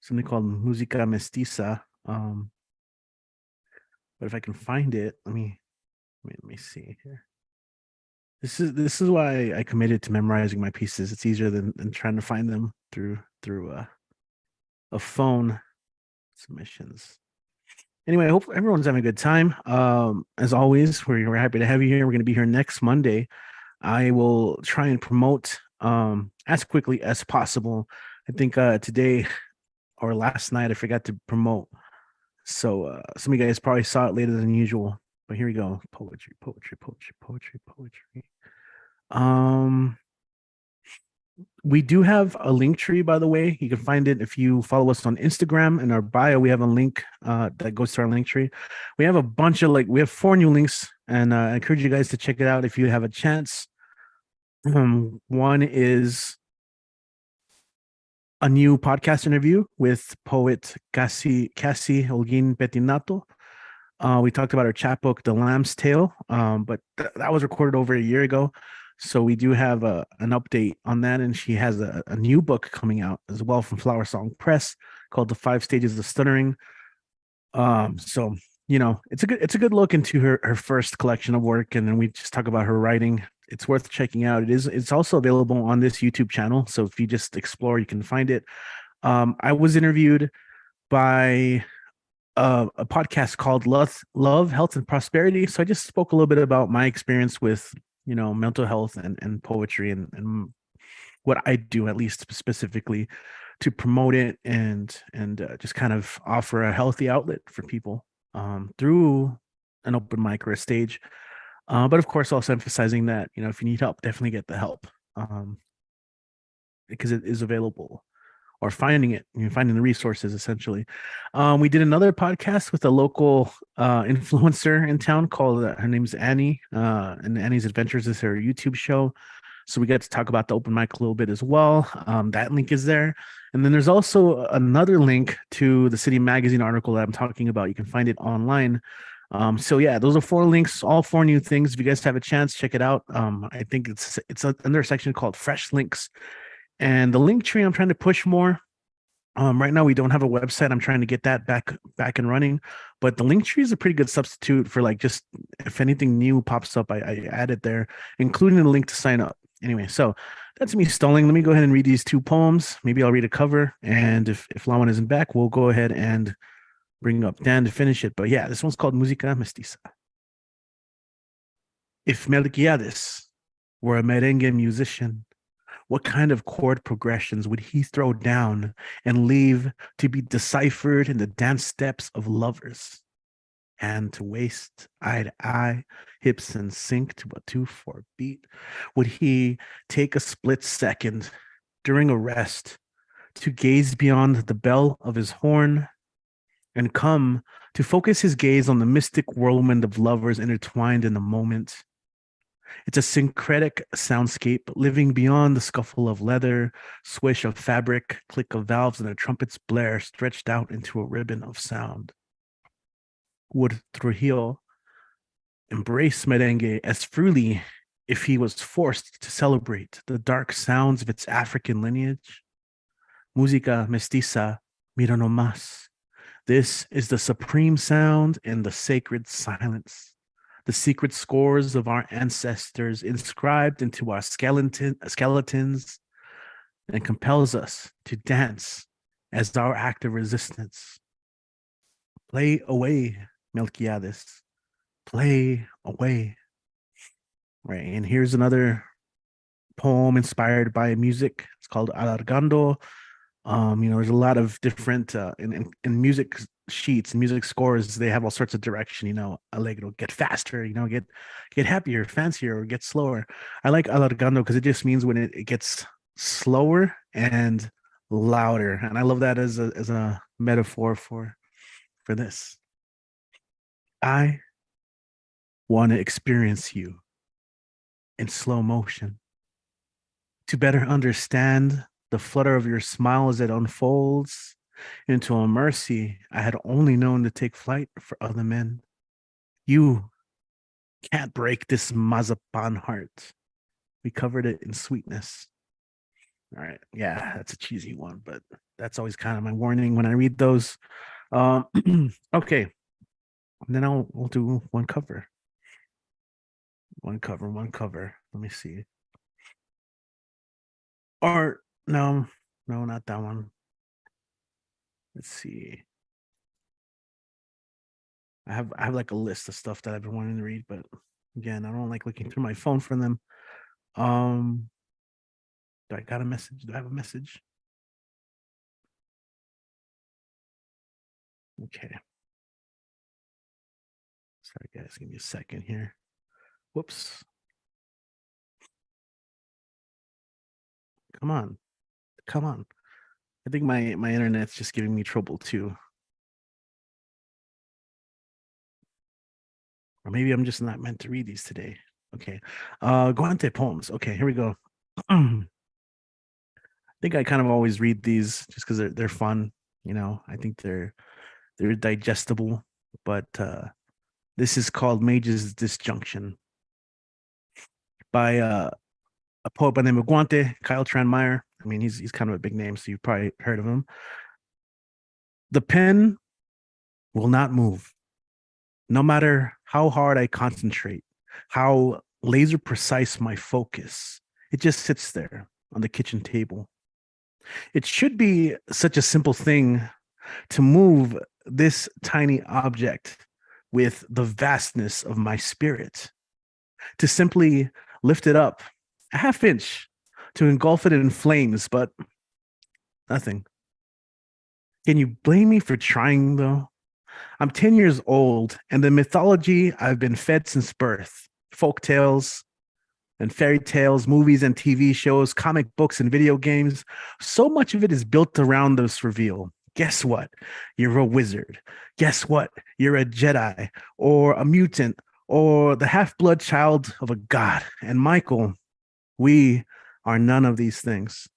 [SPEAKER 1] Something called Musica Mestiza. But if I can find it, let me see here. This is why I committed to memorizing my pieces. It's easier than trying to find them through a phone. Submissions. Anyway, I hope everyone's having a good time. As always, we're happy to have you here. We're going to be here next Monday. I will try and promote as quickly as possible. I think today or last night I forgot to promote. So some of you guys probably saw it later than usual. But here we go. Poetry, poetry, poetry, poetry, poetry. We do have a link tree, by the way. You can find it if you follow us on Instagram. In our bio, we have a link that goes to our link tree. We have a bunch of we have 4 new links, and I encourage you guys to check it out if you have a chance. One is a new podcast interview with poet Cassie Holguin Petinato. We talked about our chapbook, The Lamb's Tale, but that was recorded over a year ago. So we do have an update on that, and she has a new book coming out as well from Flower Song Press called The 5 Stages of Stuttering. So it's a good look into her first collection of work, and then we just talk about her writing. It's worth checking out. It's also available on this YouTube channel, so if you just explore, you can find it. I was interviewed by a podcast called Love, Health, and Prosperity. So I just spoke a little bit about my experience with mental health and poetry and what I do, at least specifically, to promote it and just kind of offer a healthy outlet for people through an open mic or a stage. But of course, also emphasizing that, if you need help, definitely get the help because it is available, or finding the resources, essentially. We did another podcast with a local influencer in town called, her name's Annie, and Annie's Adventures is her YouTube show. So we get to talk about the open mic a little bit as well. That link is there. And then there's also another link to the City Magazine article that I'm talking about. You can find it online. So yeah, those are 4 links, all 4 new things. If you guys have a chance, check it out. I think it's under a section called Fresh Links. And the link tree I'm trying to push more. Right now we don't have a website. I'm trying to get that back and running. But the link tree is a pretty good substitute for just if anything new pops up, I add it there, including the link to sign up. Anyway, so that's me stalling. Let me go ahead and read these 2 poems. Maybe I'll read a cover. And if Lawan isn't back, we'll go ahead and bring up Dan to finish it. But yeah, this one's called Música Mestiza. If Melquiades were a merengue musician, what kind of chord progressions would he throw down and leave to be deciphered in the dance steps of lovers? Hand to waist, eye to eye, hips in sync to a 2/4 beat. Would he take a split second during a rest to gaze beyond the bell of his horn and come to focus his gaze on the mystic whirlwind of lovers intertwined in the moment? It's a syncretic soundscape living beyond the scuffle of leather, swish of fabric, click of valves, and a trumpet's blare stretched out into a ribbon of sound. Would Trujillo embrace merengue as freely if he was forced to celebrate the dark sounds of its African lineage? Música mestiza, mira no más. This is the supreme sound in the sacred silence. The secret scores of our ancestors inscribed into our skeletons and compels us to dance as our act of resistance. Play away, Melquiades. Play away. Right, and here's another poem inspired by music. It's called Alargando. There's a lot of different in music sheets and music scores. They have all sorts of direction. Allegro, get faster. Get happier, fancier, or get slower. I like Alargando because it just means when it gets slower and louder, and I love that as a metaphor for this. I want to experience you in slow motion to better understand the flutter of your smile as it unfolds into a mercy I had only known to take flight for other men. You can't break this Mazapan heart. We covered it in sweetness. All right. Yeah, that's a cheesy one, but that's always kind of my warning when I read those. Okay. And then we'll do one cover. One cover. Let me see. Or no, not that one. Let's see. I have like a list of stuff that I've been wanting to read, but again, I don't like looking through my phone for them. Do I got a message? Do I have a message? Okay. Sorry, guys. Give me a second here. Whoops. Come on. Come on. I think my internet's just giving me trouble too. Or maybe I'm just not meant to read these today. Okay. Guante poems. Okay, here we go. I think I kind of always read these just because they're fun. You know, I think they're digestible. But this is called Mage's Disjunction by a poet by the name of Guante, Kyle Tranmeyer. I mean, he's kind of a big name, so you've probably heard of him. The pen will not move, no matter how hard I concentrate, how laser precise my focus. It just sits there on the kitchen table. It should be such a simple thing to move this tiny object with the vastness of my spirit, to simply lift it up a half inch, to engulf it in flames, but nothing. Can you blame me for trying, though? I'm 10 years old, and the mythology I've been fed since birth, folk tales and fairy tales, movies and TV shows, comic books and video games, so much of it is built around this reveal. Guess what? You're a wizard. Guess what? You're a Jedi or a mutant or the half-blood child of a god. And Michael, we are none of these things.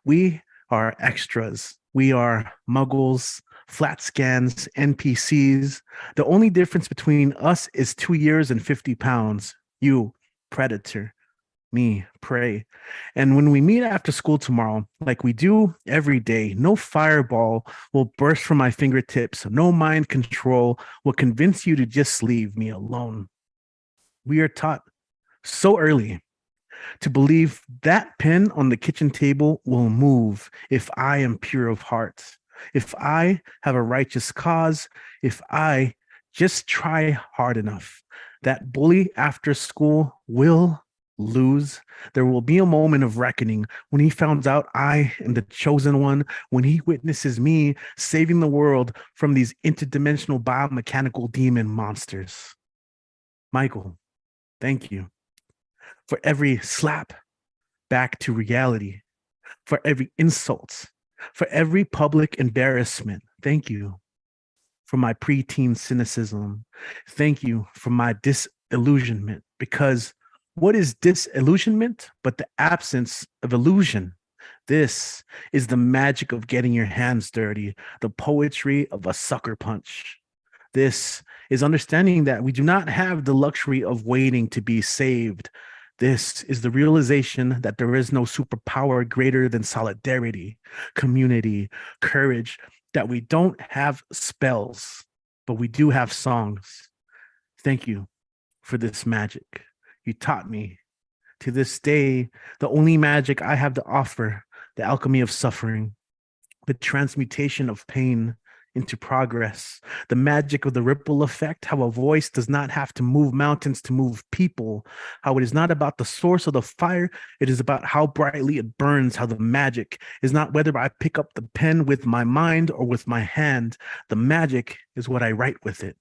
[SPEAKER 1] We are extras. We are muggles, flat scans, NPCs. The only difference between us is 2 years and 50 pounds. You, predator. Me, prey. And when we meet after school tomorrow, like we do every day, no fireball will burst from my fingertips. No mind control will convince you to just leave me alone. We are taught so early to believe that pen on the kitchen table will move if I am pure of heart, if I have a righteous cause, if I just try hard enough. That bully after school will lose. There will be a moment of reckoning when he finds out I am the chosen one, when he witnesses me saving the world from these interdimensional biomechanical demon monsters. Michael, thank you for every slap back to reality, for every insult, for every public embarrassment. Thank you for my preteen cynicism. Thank you for my disillusionment, because what is disillusionment but the absence of illusion? This is the magic of getting your hands dirty, the poetry of a sucker punch. This is understanding that we do not have the luxury of waiting to be saved. This is the realization that there is no superpower greater than solidarity, community, courage, that we don't have spells, but we do have songs. Thank you for this magic. You taught me. To this day, the only magic I have to offer, the alchemy of suffering, the transmutation of pain into progress, the magic of the ripple effect, how a voice does not have to move mountains to move people, how it is not about the source of the fire, it is about how brightly it burns, how the magic is not whether I pick up the pen with my mind or with my hand. The magic is what I write with it.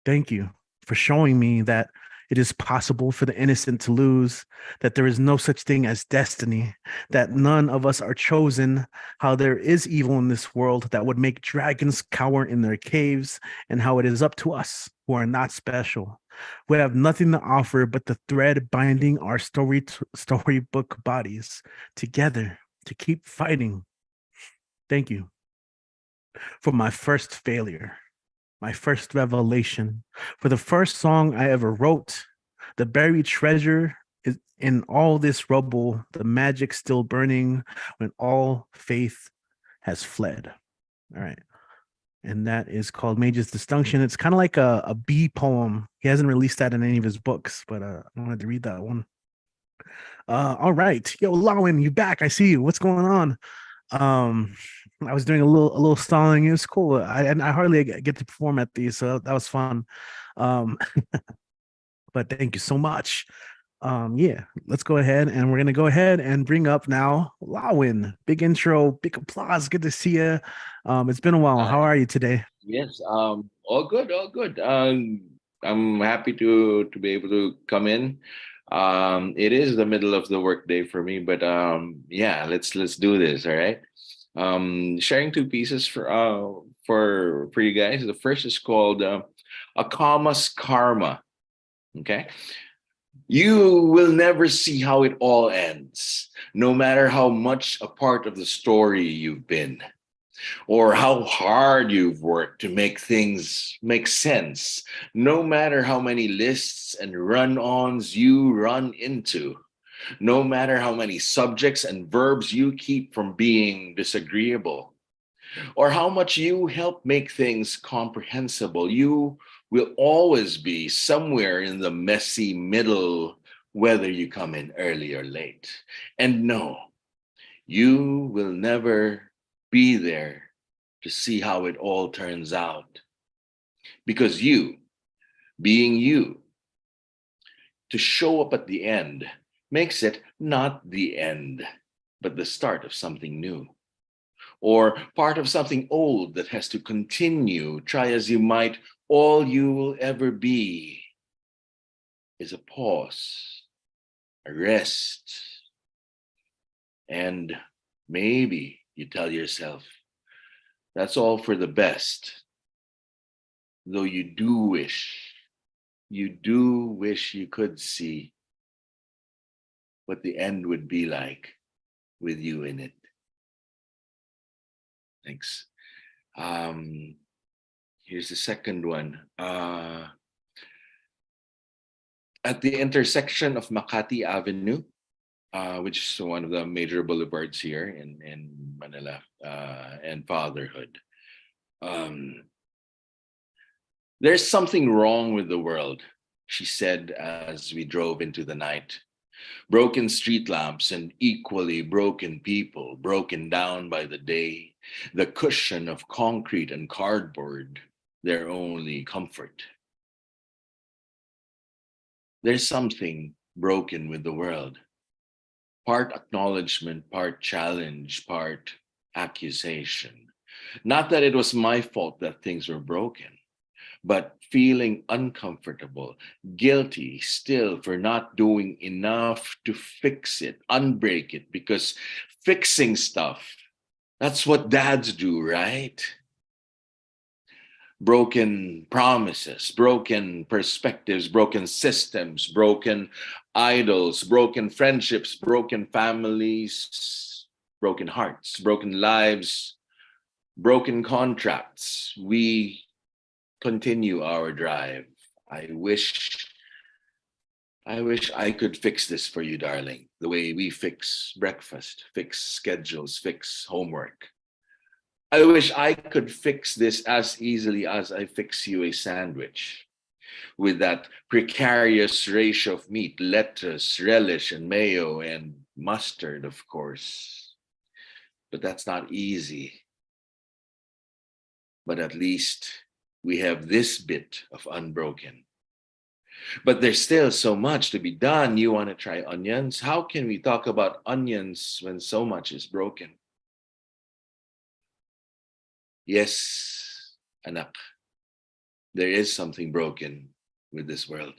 [SPEAKER 1] Thank you for showing me that it is possible for the innocent to lose, that there is no such thing as destiny, that none of us are chosen, how there is evil in this world that would make dragons cower in their caves, and how it is up to us who are not special, who have nothing to offer but the thread binding our storybook bodies together to keep fighting. Thank you for my first failure, my first revelation, for the first song I ever wrote. The buried treasure is in all this rubble, the magic still burning when all faith has fled. All right. and that is called Mage's Distinction. It's kind of like a B poem. He hasn't released that in any of his books, but I wanted to read that one. All right. Yo, Lawin, you back. I see you. What's going on? I was doing a little stalling. It was cool. I hardly get to perform at these, so that was fun. Um, but thank you so much. Yeah, let's go ahead, and we're gonna go ahead and bring up now Lawin. Big intro, big applause. Good to see you. It's been a while. How are you today?
[SPEAKER 12] Yes, all good, all good. I'm happy to be able to come in. It is the middle of the workday for me, but yeah, let's do this. All right. Sharing two pieces for you guys. The first is called "A Comma's Karma." Okay. You will never see how it all ends, no matter how much a part of the story you've been, or how hard you've worked to make things make sense, no matter how many lists and run-ons you run into, no matter how many subjects and verbs you keep from being disagreeable, or how much you help make things comprehensible. You will always be somewhere in the messy middle, whether you come in early or late. And no, you will never be there to see how it all turns out. Because you, being you, to show up at the end makes it not the end, but the start of something new, or part of something old that has to continue. Try as you might, all you will ever be is a pause, a rest, and maybe you tell yourself, that's all for the best. Though you do wish you could see what the end would be like with you in it. Thanks. Here's the second one. At the intersection of Makati Avenue, which is one of the major boulevards here in Manila, and Fatherhood. There's something wrong with the world, she said as we drove into the night. Broken street lamps and equally broken people, broken down by the day, the cushion of concrete and cardboard, their only comfort. There's something broken with the world. Part acknowledgement, part challenge, part accusation. Not that it was my fault that things were broken, but feeling uncomfortable, guilty still for not doing enough to fix it, unbreak it, because fixing stuff, that's what dads do, right? Broken promises, broken perspectives, broken systems, broken idols, broken friendships, broken families, broken hearts, broken lives, broken contracts. We continue our drive. I wish I could fix this for you, darling, the way we fix breakfast, fix schedules, fix homework. I wish I could fix this as easily as I fix you a sandwich with that precarious ratio of meat, lettuce, relish, and mayo, and mustard, of course. But that's not easy. But at least we have this bit of unbroken. But there's still so much to be done. You want to try onions? How can we talk about onions when so much is broken? Yes, anak, there is something broken with this world.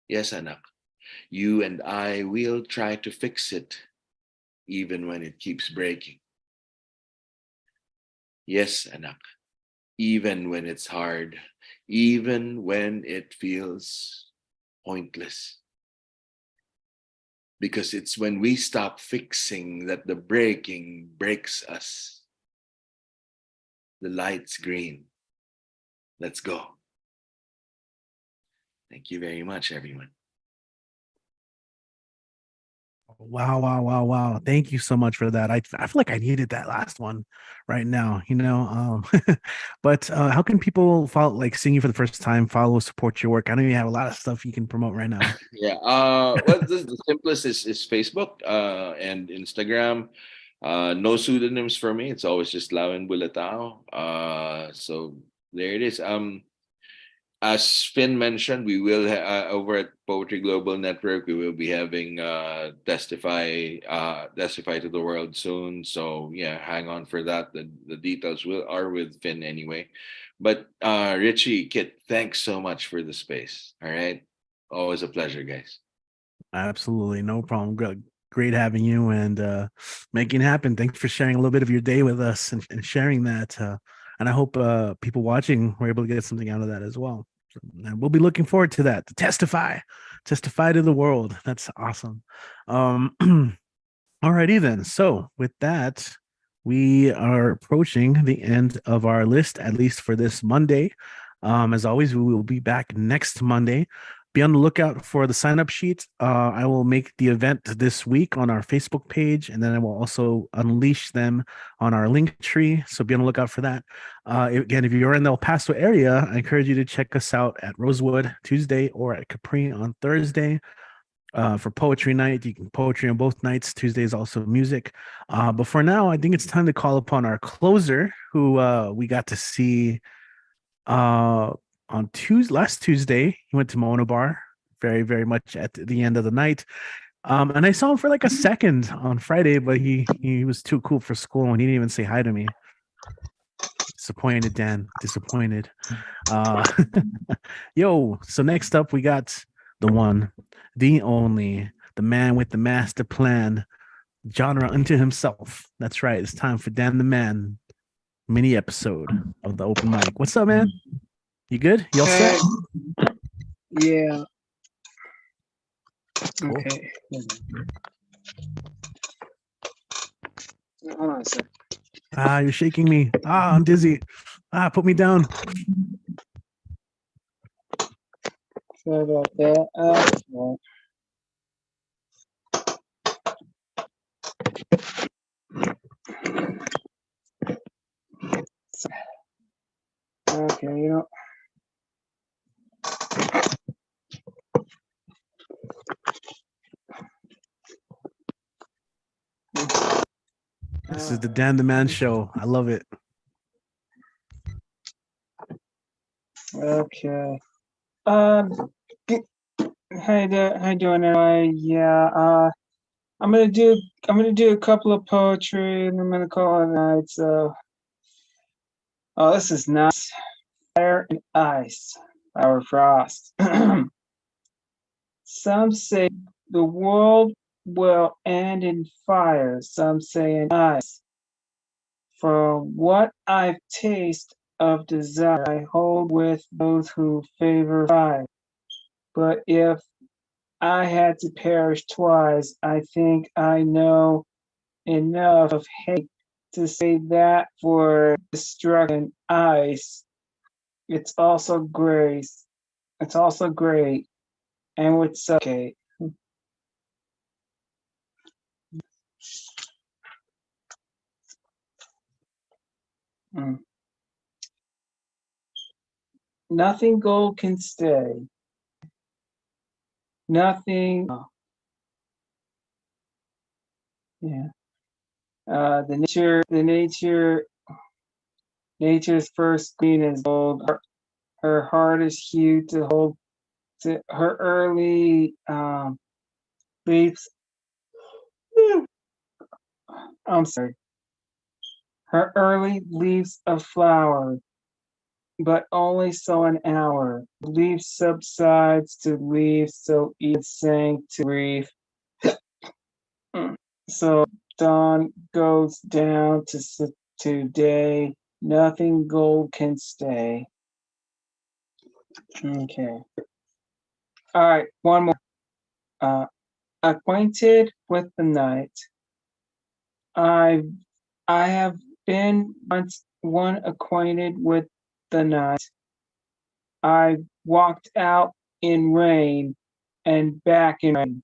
[SPEAKER 12] Yes, anak, you and I will try to fix it even when it keeps breaking. Yes, anak, even when it's hard, even when it feels pointless. Because it's when we stop fixing that the breaking breaks us. The light's green. Let's go. Thank you very much, everyone.
[SPEAKER 1] Wow. Thank you so much for that. I feel like I needed that last one right now, you know. But how can people follow, like, seeing you for the first time, follow, support your work? I know you have a lot of stuff you can promote right now.
[SPEAKER 12] Yeah. Well, the simplest is Facebook and Instagram. No pseudonyms for me. It's always just Lawin Bulatao. So there it is. As Finn mentioned, we will over at Poetry Global Network, we will be having testify to the world soon. So yeah, hang on for that. The details are with Finn anyway. But Richie, Kit, thanks so much for the space. All right, always a pleasure, guys.
[SPEAKER 1] Absolutely, no problem. Great having you and making it happen. Thanks for sharing a little bit of your day with us and sharing that. And I hope people watching were able to get something out of that as well. And we'll be looking forward to that. To testify to the world. That's awesome. Alrighty then. So with that, we are approaching the end of our list, at least for this Monday. As always, we will be back next Monday. Be on the lookout for the sign-up sheet. I will make the event this week on our Facebook page, and then I will also unleash them on our link tree. So be on the lookout for that. Again, if you're in the El Paso area, I encourage you to check us out at Rosewood Tuesday or at Capri on Thursday. For poetry night, you can poetry on both nights. Tuesday is also music. But for now, I think it's time to call upon our closer, who we got to see on last Tuesday. He went to Mono Bar very, very much at the end of the night. And I saw him for like a second on Friday, but he was too cool for school and he didn't even say hi to me. Disappointed, Dan. Disappointed. Yo, so next up we got the one, the only, the man with the master plan, genre unto himself. That's right. It's time for Dan the Man mini episode of the open mic. What's up, man? You good? You all set?
[SPEAKER 13] Yeah.
[SPEAKER 1] Cool.
[SPEAKER 13] Okay. Hold on a sec.
[SPEAKER 1] You're shaking me. I'm dizzy. Put me down.
[SPEAKER 13] Sorry about that. Well. Okay, you know.
[SPEAKER 1] This is the Dan the Man show. I love it.
[SPEAKER 13] Okay. How you doing anyway? Yeah. I'm gonna do a couple of poetry and I'm gonna call it a night. So, this is nice. Fire and Ice, our Frost. Some say the world will end in fire. Some say in ice. From what I've tasted of desire, I hold with those who favor fire. But if I had to perish twice, I think I know enough of hate to say that for destruction ice, it's also grace. It's also great and would suffocate. Nothing gold can stay. Nothing. Yeah. Nature's first queen is gold. Her heart is hued to hold to her early leaves. I'm sorry. Her early leaves of flower, but only so an hour. Leaf subsides to leaves, so each sank to grief. So dawn goes down to day. Nothing gold can stay. Okay. All right, one more. Acquainted with the night. I have been once one acquainted with the night. I walked out in rain and back in rain.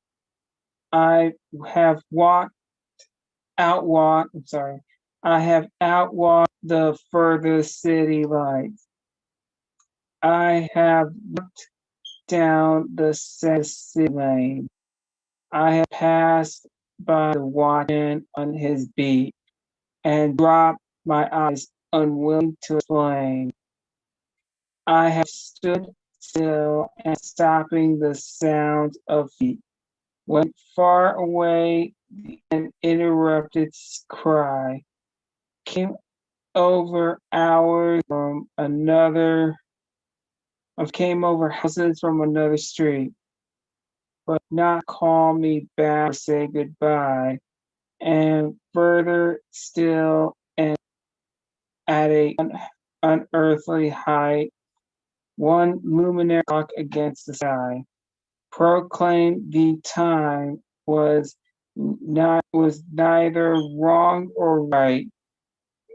[SPEAKER 13] I have I have outwalked the furthest city lights. I have looked down the city lane. I have passed by the watchman on his beat and dropped my eyes, unwilling to explain. I have stood still and stopping the sound of feet. When far away, an interrupted cry came over came over houses from another street, but not call me back or say goodbye. And further still, and at an unearthly height, one luminary clock against the sky proclaimed the time was neither wrong or right,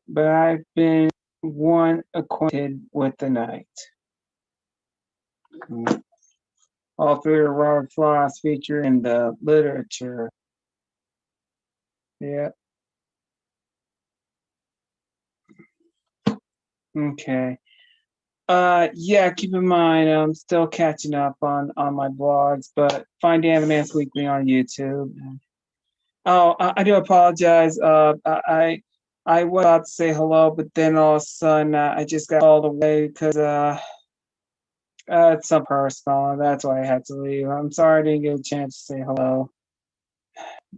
[SPEAKER 13] but I've been one acquainted with the night. All three of Robert Frost featured in the literature. Yeah. Okay. Yeah, keep in mind I'm still catching up on my blogs, but find Animance Weekly on YouTube. Oh, I do apologize. I was about to say hello, but then all of a sudden I just got called away because it's some personal, and that's why I had to leave. I'm sorry I didn't get a chance to say hello.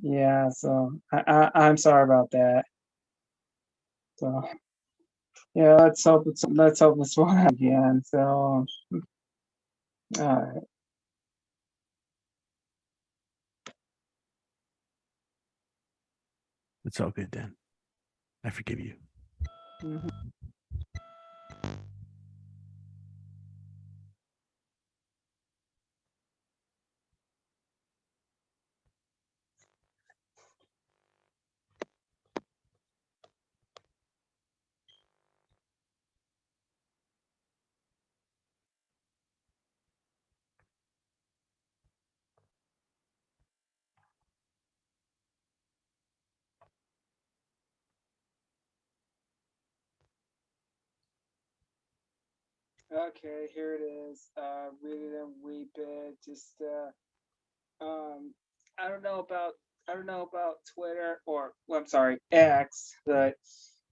[SPEAKER 13] Yeah, so I'm sorry about that. So yeah, let's hope it's one again. So all right.
[SPEAKER 1] It's all good, Dan. I forgive you.
[SPEAKER 13] Mhm. Okay, here it is. Read it and weep it. Just I don't know about Twitter or I'm sorry, X, but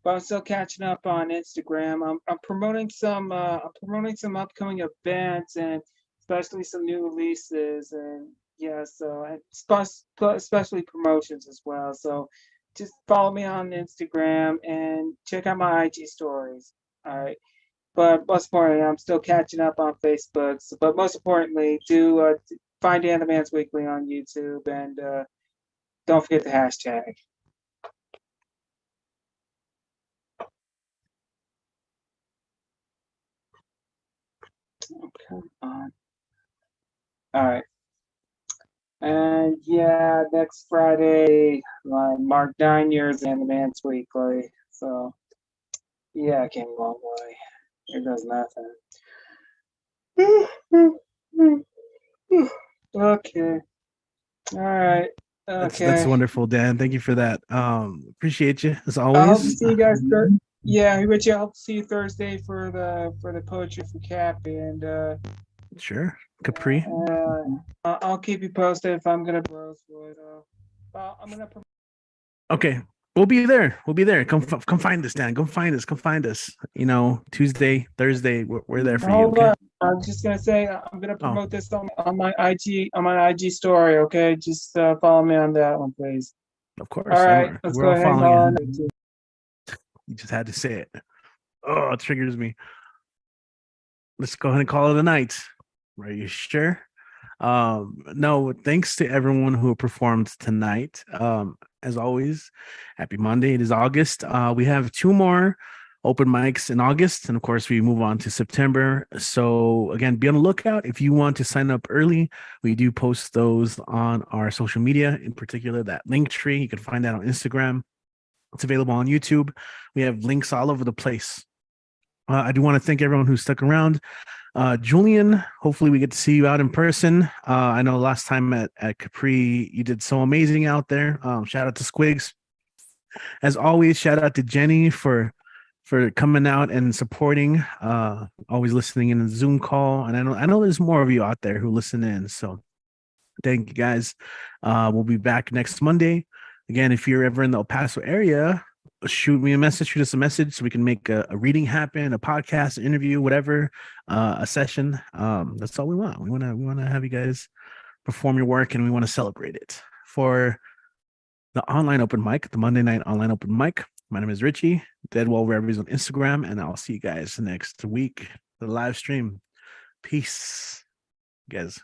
[SPEAKER 13] I'm still catching up on Instagram. I'm promoting some upcoming events and especially some new releases and yeah, so and especially promotions as well. So just follow me on Instagram and check out my IG stories. All right. But most importantly, I'm still catching up on Facebook. But most importantly, do find Animance Weekly on YouTube and don't forget the hashtag. Okay. All right. And yeah, next Friday, I mark 9 years in Animance Weekly. So yeah, I came a long way. It does nothing. Okay. All right.
[SPEAKER 1] That's
[SPEAKER 13] Okay.
[SPEAKER 1] wonderful, Dan. Thank you for that. Appreciate you as
[SPEAKER 13] I hope to
[SPEAKER 1] always.
[SPEAKER 13] see you guys. Yeah, Richie, I hope to see you Thursday for the poetry for Cappy, and
[SPEAKER 1] Sure, Capri.
[SPEAKER 13] I'll keep you posted if I'm gonna browse for it. I'm gonna.
[SPEAKER 1] Okay, we'll be there. We'll be there. Come find us, Dan. Come find us. Come find us. You know, Tuesday, Thursday. We're there for you.
[SPEAKER 13] Hold
[SPEAKER 1] Okay.
[SPEAKER 13] on. I'm just gonna say I'm gonna promote this on my IG story. Okay, just follow me on that one, please.
[SPEAKER 1] Of course.
[SPEAKER 13] All right, let's
[SPEAKER 1] we're
[SPEAKER 13] go
[SPEAKER 1] all
[SPEAKER 13] ahead and
[SPEAKER 1] following
[SPEAKER 13] on.
[SPEAKER 1] you. You just had to say it. Oh, it triggers me. Let's go ahead and call it a night. Are you sure? No, thanks to everyone who performed tonight. As always, happy Monday. It is August. We have 2 more open mics in August, and of course we move on to September. So again, be on the lookout if you want to sign up early. We do post those on our social media, in particular that link tree. You can find that on Instagram. It's available on YouTube. We have links all over the place. I do want to thank everyone who stuck around. Julian, hopefully we get to see you out in person. I know last time at Capri, you did so amazing out there. Shout out to Squigs. As always, shout out to Jenny for coming out and supporting, always listening in the Zoom call. And I know there's more of you out there who listen in. So thank you guys. We'll be back next Monday. Again, if you're ever in the El Paso area, shoot us a message so we can make a reading happen, a podcast, an interview, whatever, a session. That's all we want. We want to have you guys perform your work, and we want to celebrate it. For the online open mic, the Monday night online open mic, my name is Richie, Deadwall Rebbies on Instagram, and I'll see you guys next week, the live stream. Peace, guys.